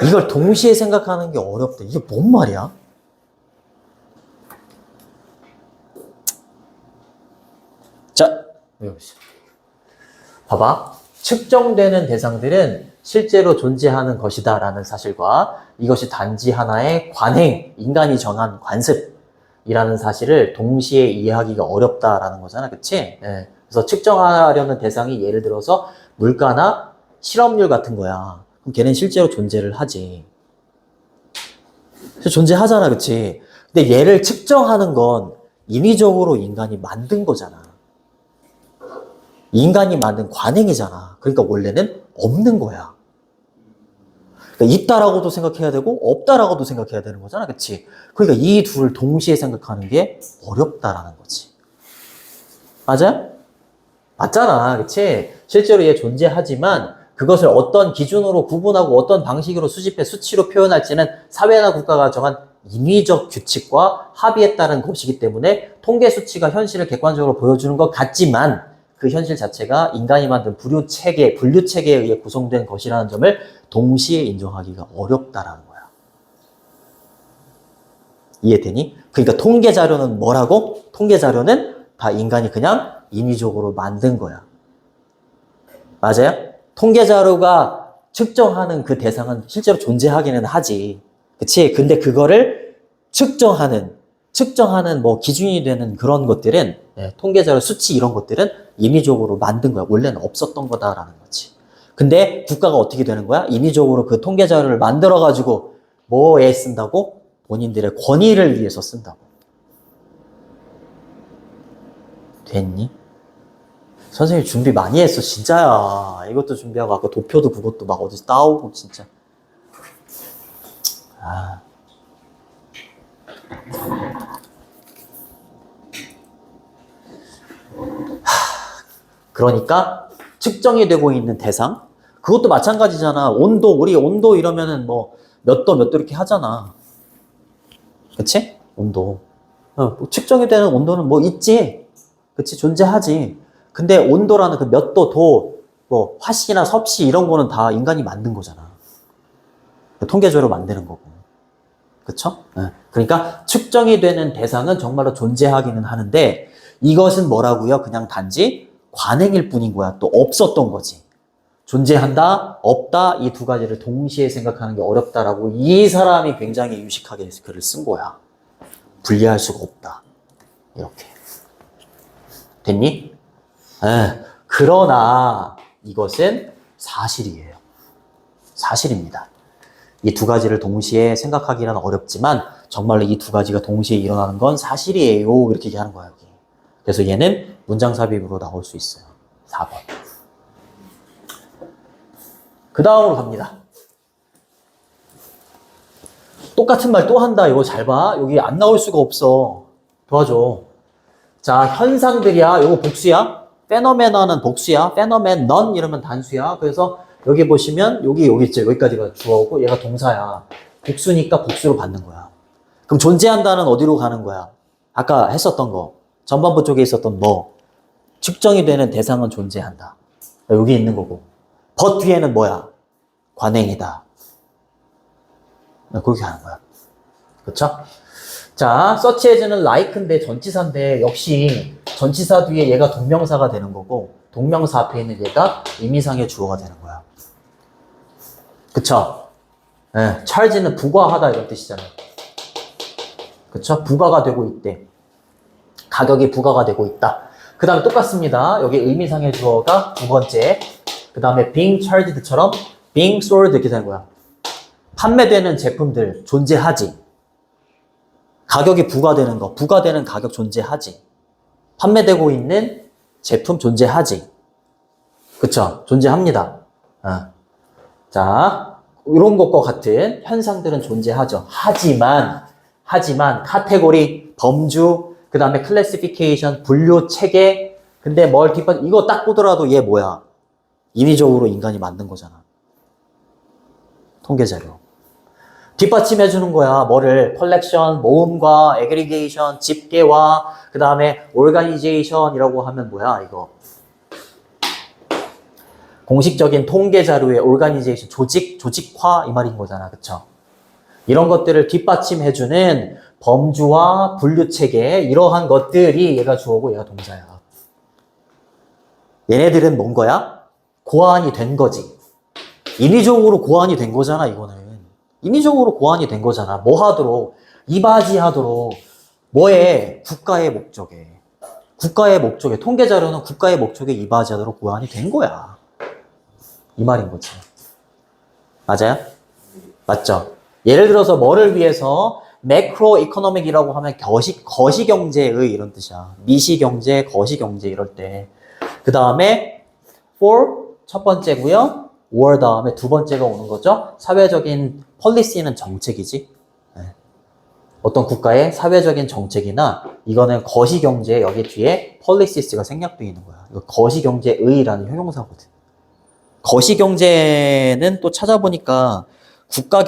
S1: 이걸 동시에 생각하는 게 어렵대. 이게 뭔 말이야? 자, 봐봐. 측정되는 대상들은 실제로 존재하는 것이다 라는 사실과 이것이 단지 하나의 관행, 인간이 정한 관습이라는 사실을 동시에 이해하기가 어렵다라는 거잖아. 그치? 네. 그래서 측정하려는 대상이 예를 들어서 물가나 실업률 같은 거야. 그럼 걔는 실제로 존재를 하지. 존재하잖아. 그치? 근데 얘를 측정하는 건 인위적으로 인간이 만든 거잖아. 인간이 만든 관행이잖아. 그러니까 원래는 없는 거야. 그러니까 있다라고도 생각해야 되고 없다라고도 생각해야 되는 거잖아. 그치? 그러니까 이 둘을 동시에 생각하는 게 어렵다라는 거지. 맞아? 맞잖아. 그치? 실제로 얘 존재하지만 그것을 어떤 기준으로 구분하고 어떤 방식으로 수집해 수치로 표현할지는 사회나 국가가 정한 인위적 규칙과 합의에 따른 것이기 때문에 통계 수치가 현실을 객관적으로 보여주는 것 같지만 그 현실 자체가 인간이 만든 분류체계에 의해 구성된 것이라는 점을 동시에 인정하기가 어렵다라는 거야. 이해되니? 그러니까 통계 자료는 뭐라고? 통계 자료는 다 인간이 그냥 인위적으로 만든 거야. 맞아요? 통계 자료가 측정하는 그 대상은 실제로 존재하기는 하지. 그치? 근데 그거를 측정하는 뭐 기준이 되는 그런 것들은, 통계 자료 수치 이런 것들은 인위적으로 만든 거야. 원래는 없었던 거다라는 거지. 근데 국가가 어떻게 되는 거야? 인위적으로 그 통계 자료를 만들어가지고 뭐에 쓴다고? 본인들의 권위를 위해서 쓴다고. 됐니? 선생님 준비 많이 했어, 진짜야. 이것도 준비하고, 아까 도표도 그것도 막 어디서 따오고, 진짜. 아. 그러니까, 측정이 되고 있는 대상? 그것도 마찬가지잖아. 우리 온도 이러면은 뭐, 몇 도 이렇게 하잖아. 그치? 온도. 뭐 측정이 되는 온도는 뭐 있지. 그치? 존재하지. 근데 온도라는 그 몇 도, 뭐, 화씨나 섭씨 이런 거는 다 인간이 만든 거잖아. 통계적으로 만드는 거고. 그쵸? 그러니까 측정이 되는 대상은 정말로 존재하기는 하는데 이것은 뭐라고요? 그냥 단지 관행일 뿐인 거야. 또 없었던 거지. 존재한다, 없다, 이 두 가지를 동시에 생각하는 게 어렵다라고 이 사람이 굉장히 유식하게 글을 쓴 거야. 분리할 수가 없다. 이렇게. 됐니? 그러나 이것은 사실이에요. 사실입니다. 이 두 가지를 동시에 생각하기는 어렵지만 정말로 이 두 가지가 동시에 일어나는 건 사실이에요. 이렇게 얘기하는 거야, 여기. 그래서 얘는 문장 삽입으로 나올 수 있어요. 4번. 그 다음으로 갑니다. 똑같은 말 또 한다. 이거 잘 봐. 여기 안 나올 수가 없어. 도와줘. 자, 현상들이야. 이거 복수야. 페노메넌은 복수야. 페노메넌 이러면 단수야. 그래서 여기 보시면 여기 있죠. 여기까지가 주어고 얘가 동사야. 복수니까 복수로 받는 거야. 그럼 존재한다는 어디로 가는 거야? 아까 했었던 거. 전반부 쪽에 있었던 뭐. 측정이 되는 대상은 존재한다. 여기 있는 거고. but 뒤에는 뭐야? 관행이다. 그렇게 하는 거야. 그렇죠? 자, search as는 like인데 전치사인데 역시 전치사 뒤에 얘가 동명사가 되는 거고 동명사 앞에 있는 얘가 의미상의 주어가 되는 거야. 그쵸? charge는 부과하다 이런 뜻이잖아요. 그쵸? 부과가 되고 있대. 가격이 부과가 되고 있다. 그 다음에 똑같습니다. 여기 의미상의 주어가 두 번째. 그 다음에 being charged처럼 being sold 이렇게 되는 거야. 판매되는 제품들 존재하지. 가격이 부과되는 거, 부과되는 가격 존재하지. 판매되고 있는 제품 존재하지. 그쵸? 존재합니다. 자, 이런 것과 같은 현상들은 존재하죠. 하지만 카테고리, 범주, 그 다음에 클래시피케이션, 분류, 체계. 근데 이거 딱 보더라도 얘 뭐야? 인위적으로 인간이 만든 거잖아. 통계자료. 뒷받침해 주는 거야. 뭐를? 컬렉션, 모음과 애그리게이션, 집계와 그 다음에 오르가니제이션이라고 하면 뭐야 이거? 공식적인 통계 자료의 오르가니제이션, 조직화 이 말인 거잖아. 그쵸? 이런 것들을 뒷받침해 주는 범주와 분류 체계 이러한 것들이 얘가 주어고 얘가 동사야. 얘네들은 뭔 거야? 고안이 된 거지. 인위적으로 고안이 된 거잖아, 이거는. 인위적으로 고안이 된 거잖아. 뭐 하도록? 이바지하도록. 뭐에? 국가의 목적에. 국가의 목적에. 통계자료는 국가의 목적에 이바지하도록 고안이 된 거야. 이 말인 거지. 맞아요? 맞죠? 예를 들어서 뭐를 위해서 매크로 이코노믹이라고 하면 거시경제의 이런 뜻이야. 미시경제, 거시경제 이럴 때. 그 다음에 for 첫 번째고요. or 다음에 두 번째가 오는 거죠. 사회적인 폴리시는 정책이지. 어떤 국가의 사회적인 정책이나 이거는 거시경제 여기 뒤에 policies 생략되어 있는 거야. 이거 거시경제의라는 형용사거든. 거시경제는 또 찾아보니까 국가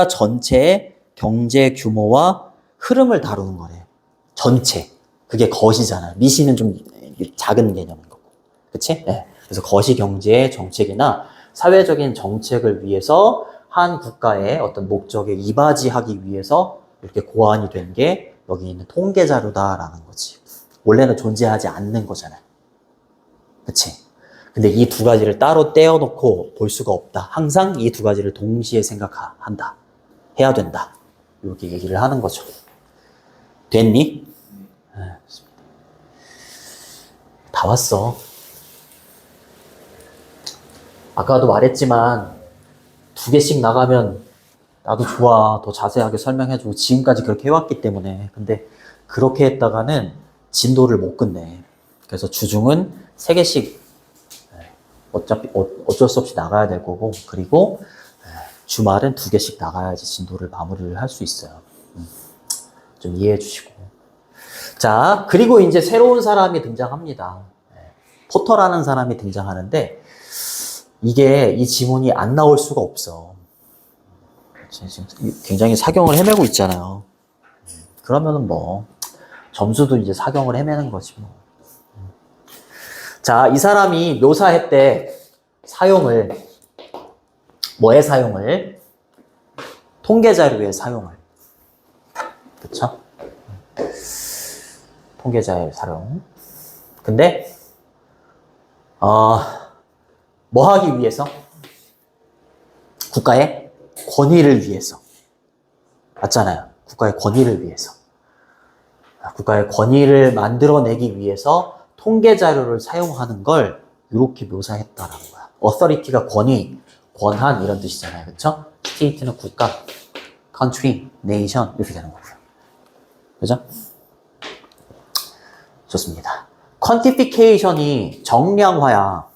S1: 전체의 경제 규모와 흐름을 다루는 거래. 전체. 그게 거시잖아. 미시는 좀 작은 개념인 거고. 그치? 네. 그래서 거시경제의 정책이나 사회적인 정책을 위해서 한 국가의 어떤 목적에 이바지하기 위해서 이렇게 고안이 된 게 여기 있는 통계 자료다라는 거지. 원래는 존재하지 않는 거잖아요. 그치? 근데 이 두 가지를 따로 떼어놓고 볼 수가 없다. 항상 이 두 가지를 동시에 생각한다. 해야 된다. 이렇게 얘기를 하는 거죠. 됐니? 다 왔어. 아까도 말했지만 2개씩 나가면 나도 좋아. 더 자세하게 설명해주고 지금까지 그렇게 해왔기 때문에. 근데 그렇게 했다가는 진도를 못 끝내. 그래서 주중은 3개씩 어차피 어쩔 수 없이 나가야 될 거고, 그리고 주말은 2개씩 나가야지 진도를 마무리를 할 수 있어요. 좀 이해해 주시고. 자, 그리고 이제 새로운 사람이 등장합니다. 포터라는 사람이 등장하는데, 이게 이 지문이 안 나올 수가 없어. 지금 굉장히 사경을 헤매고 있잖아요. 그러면은 뭐 점수도 이제 사경을 헤매는 거지 뭐. 자, 이 사람이 묘사했대. 사용을 뭐에 사용을? 통계 자료에 사용을. 그쵸? 통계 자료에 사용. 근데 뭐 하기 위해서? 국가의 권위를 위해서. 맞잖아요. 국가의 권위를 위해서. 국가의 권위를 만들어내기 위해서 통계 자료를 사용하는 걸 이렇게 묘사했다라는 거야. authority가 권위, 권한 이런 뜻이잖아요. 그쵸? state는 국가, country, nation 이렇게 되는 거고요. 그죠? 좋습니다. quantification이 정량화야.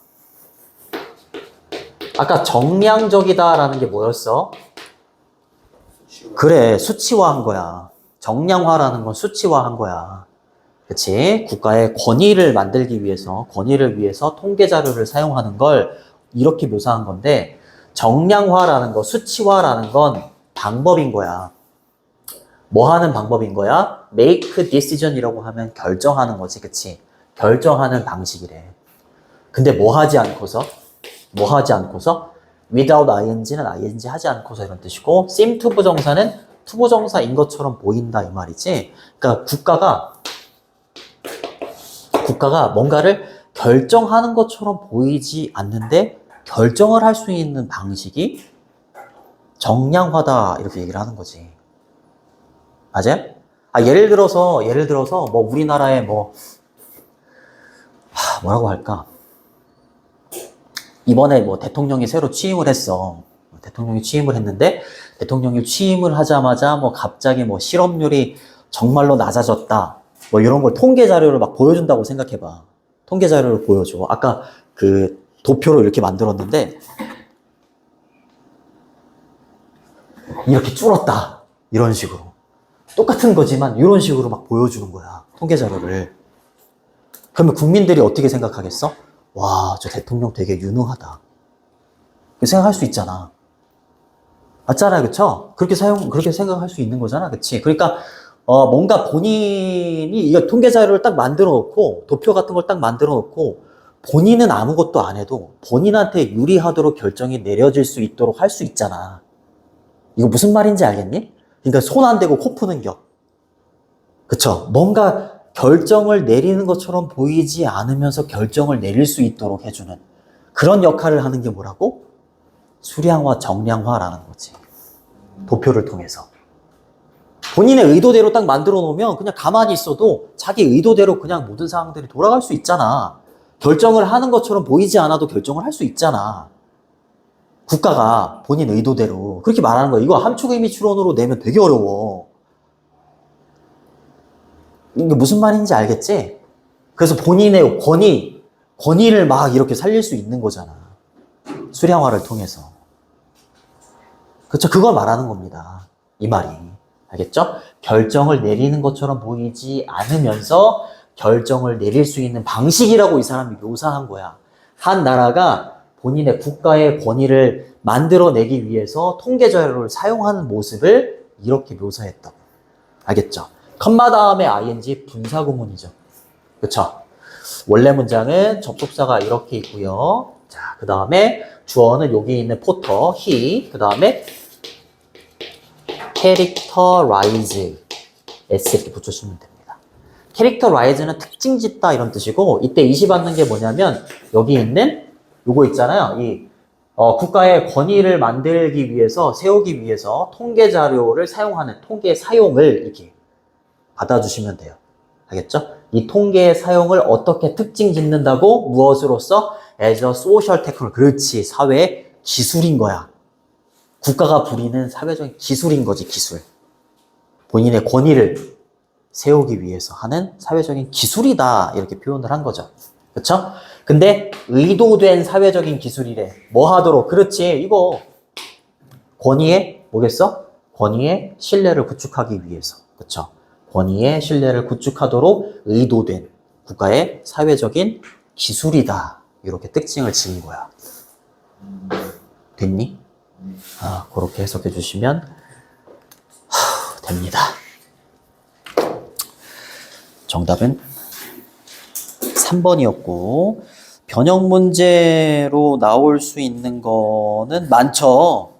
S1: 아까 정량적이다라는 게 뭐였어? 그래, 수치화한 거야. 정량화라는 건 수치화한 거야. 그치? 국가의 권위를 만들기 위해서, 권위를 위해서 통계 자료를 사용하는 걸 이렇게 묘사한 건데, 정량화라는 거, 수치화라는 건 방법인 거야. 뭐 하는 방법인 거야? make decision이라고 하면 결정하는 거지, 그치? 결정하는 방식이래. 근데 뭐 하지 않고서? without ing는 ing 하지 않고서 이런 뜻이고, seem to 부정사는 to 부정사인 것처럼 보인다 이 말이지. 그러니까 국가가 뭔가를 결정하는 것처럼 보이지 않는데 결정을 할 수 있는 방식이 정량화다 이렇게 얘기를 하는 거지. 맞아요? 예를 들어서 뭐 우리나라에 뭐라고 할까? 이번에 뭐 대통령이 새로 취임을 했어. 대통령이 취임을 했는데 대통령이 취임을 하자마자 뭐 갑자기 뭐 실업률이 정말로 낮아졌다. 뭐 이런 걸 통계 자료를 막 보여준다고 생각해봐. 통계 자료를 보여줘. 아까 그 도표로 이렇게 만들었는데 이렇게 줄었다. 이런 식으로. 똑같은 거지만 이런 식으로 막 보여주는 거야. 통계 자료를. 그러면 국민들이 어떻게 생각하겠어? 와, 저 대통령 되게 유능하다. 생각할 수 있잖아. 맞잖아요, 그쵸? 그렇게 생각할 수 있는 거잖아, 그치? 그러니까, 뭔가 본인이 이거 통계 자료를 딱 만들어 놓고, 도표 같은 걸 딱 만들어 놓고, 본인은 아무것도 안 해도 본인한테 유리하도록 결정이 내려질 수 있도록 할 수 있잖아. 이거 무슨 말인지 알겠니? 그러니까 손 안 대고 코 푸는 격. 그쵸? 뭔가 결정을 내리는 것처럼 보이지 않으면서 결정을 내릴 수 있도록 해주는 그런 역할을 하는 게 뭐라고? 수량화, 정량화라는 거지. 도표를 통해서. 본인의 의도대로 딱 만들어 놓으면 그냥 가만히 있어도 자기 의도대로 그냥 모든 상황들이 돌아갈 수 있잖아. 결정을 하는 것처럼 보이지 않아도 결정을 할 수 있잖아. 국가가 본인 의도대로 그렇게 말하는 거야. 이거 함축의미 추론으로 내면 되게 어려워. 이게 무슨 말인지 알겠지? 그래서 본인의 권위를 막 이렇게 살릴 수 있는 거잖아. 수량화를 통해서. 그렇죠? 그걸 말하는 겁니다. 이 말이. 알겠죠? 결정을 내리는 것처럼 보이지 않으면서 결정을 내릴 수 있는 방식이라고 이 사람이 묘사한 거야. 한 나라가 본인의 국가의 권위를 만들어내기 위해서 통계 자료를 사용하는 모습을 이렇게 묘사했다고. 알겠죠? 컴마 다음에 ing 분사구문이죠. 그쵸? 원래 문장은 접속사가 이렇게 있고요. 자, 그 다음에 주어는 여기 있는 포터, he, 그 다음에 characterize, s 이렇게 붙여주면 됩니다. 캐릭터라이즈는 특징 짓다 이런 뜻이고, 이때 이시 받는 게 뭐냐면 여기 있는 요거 있잖아요. 이 국가의 권위를 만들기 위해서, 세우기 위해서 통계 자료를 사용하는 통계 사용을 이렇게 받아주시면 돼요. 알겠죠? 이 통계의 사용을 어떻게 특징 짓는다고? 무엇으로써? as a social technology. 그렇지. 사회 기술인 거야. 국가가 부리는 사회적인 기술인 거지, 기술. 본인의 권위를 세우기 위해서 하는 사회적인 기술이다. 이렇게 표현을 한 거죠. 그쵸? 근데 의도된 사회적인 기술이래. 뭐 하도록? 그렇지. 이거 권위의 뭐겠어? 권위의 신뢰를 구축하기 위해서. 그쵸? 권위의 신뢰를 구축하도록 의도된 국가의 사회적인 기술이다. 이렇게 특징을 지은 거야. 됐니? 그렇게 해석해 주시면 됩니다. 정답은 3번이었고, 변형 문제로 나올 수 있는 거는 많죠.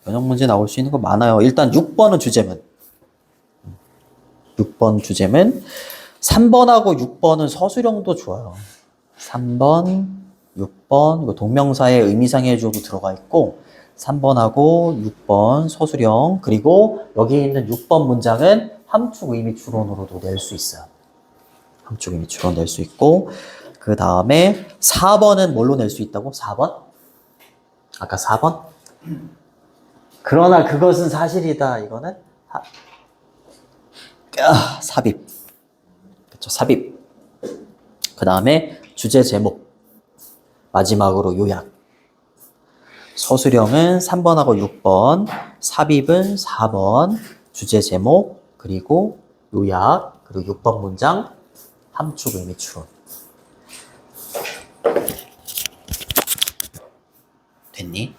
S1: 변형 문제 나올 수 있는 거 많아요. 일단 6번은 주제문. 6번 주제문. 3번하고 6번은 서술형도 좋아요. 3번, 6번, 이거 동명사의 의미상의 주어도 들어가 있고, 3번하고 6번 서술형, 그리고 여기 있는 6번 문장은 함축 의미 추론으로도 낼 수 있어요. 함축 의미 추론 낼 수 있고, 그 다음에 4번은 뭘로 낼 수 있다고? 4번? 아까 4번? 그러나 그것은 사실이다. 이거는 삽입. 그쵸, 삽입. 그 다음에 주제 제목. 마지막으로 요약. 서술형은 3번하고 6번, 삽입은 4번, 주제 제목, 그리고 요약, 그리고 6번 문장, 함축 의미 추론. 됐니?